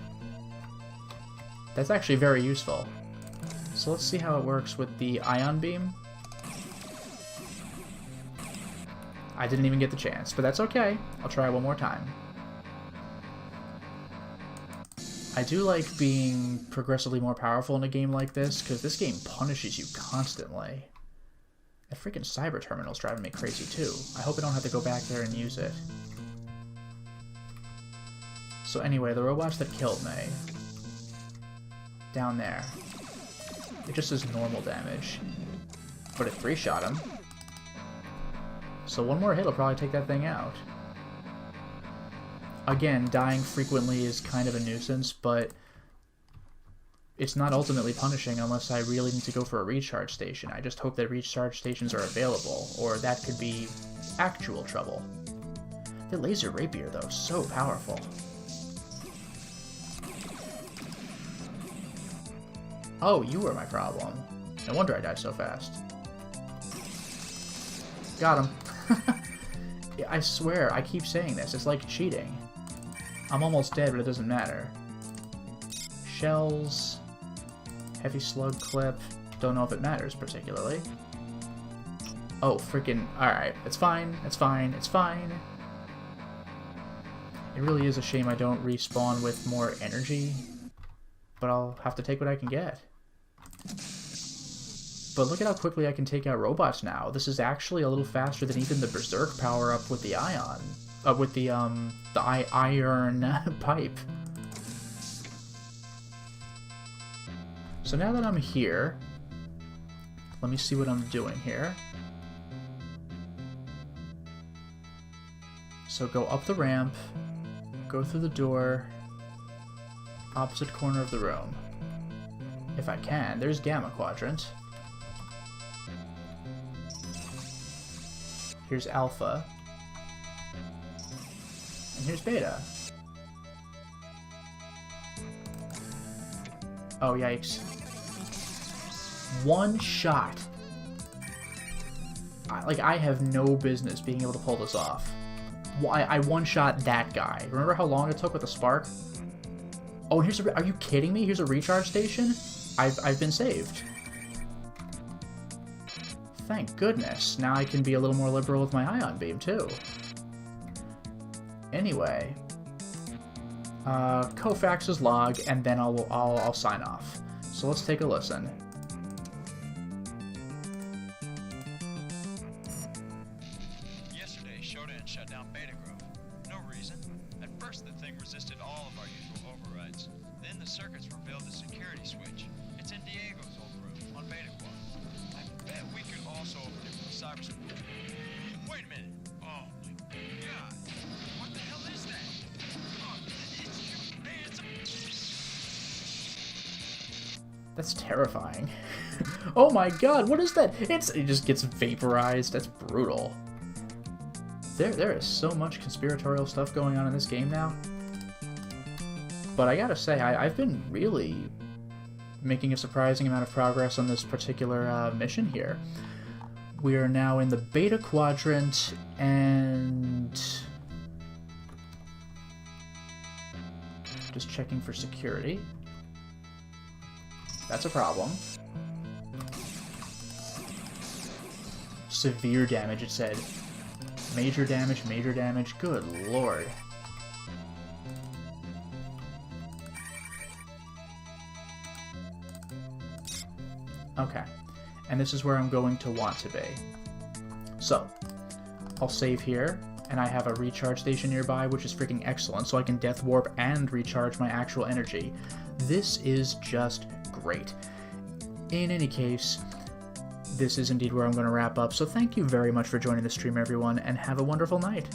That's actually very useful. So let's see how it works with the ion beam. I didn't even get the chance, but that's okay. I'll try one more time. I do like being progressively more powerful in a game like this, because this game punishes you constantly. That freaking cyber terminal's driving me crazy too. I hope I don't have to go back there and use it. So anyway, the robots that killed me. Down there. It just says normal damage. But it 3-shot him. So one more hit will probably take that thing out. Again, dying frequently is kind of a nuisance, but it's not ultimately punishing unless I really need to go for a recharge station. I just hope that recharge stations are available, or that could be actual trouble. The laser rapier, though, so powerful. Oh, you were my problem. No wonder I died so fast. Got him. I swear, I keep saying this. It's like cheating. I'm almost dead, but it doesn't matter. Shells. Heavy slug clip. Don't know if it matters particularly. Oh, freaking... Alright, it's fine, it's fine, it's fine. It really is a shame I don't respawn with more energy. But I'll have to take what I can get. But look at how quickly I can take out robots now. This is actually a little faster than even the Berserk power-up with the ion. With the iron pipe. So now that I'm here, let me see what I'm doing here. So go up the ramp, go through the door, opposite corner of the room. If I can, there's Gamma Quadrant. Here's Alpha. And here's Beta. Oh, yikes. One shot. I have no business being able to pull this off. I one-shot that guy. Remember how long it took with the spark? Oh, here's a... Are you kidding me? Here's a recharge station? I've been saved. Thank goodness. Now I can be a little more liberal with my ion beam, too. Anyway. Kofax's log, and then I'll sign off. So let's take a listen. Yesterday, Shodan shut down Beta Grove. No reason. At first, the thing resisted all of our usual overrides. Then the circuits revealed the security switch. It's in Diego's old room on Beta Quad. I bet we could also open it with cyber support. Wait a minute. Oh my god. What the hell is that? Oh, That's terrifying. Oh my god, what is that? It just gets vaporized. That's brutal. There is so much conspiratorial stuff going on in this game now. But I gotta say, I've been really making a surprising amount of progress on this particular mission here. We are now in the beta quadrant, and just checking for security. That's a problem. Severe damage, it said. Major damage, major damage. Good lord. Okay. And this is where I'm going to want to be. So, I'll save here, and I have a recharge station nearby, which is freaking excellent, so I can death warp and recharge my actual energy. This is just great. In any case, this is indeed where I'm going to wrap up, so thank you very much for joining the stream, everyone, and have a wonderful night.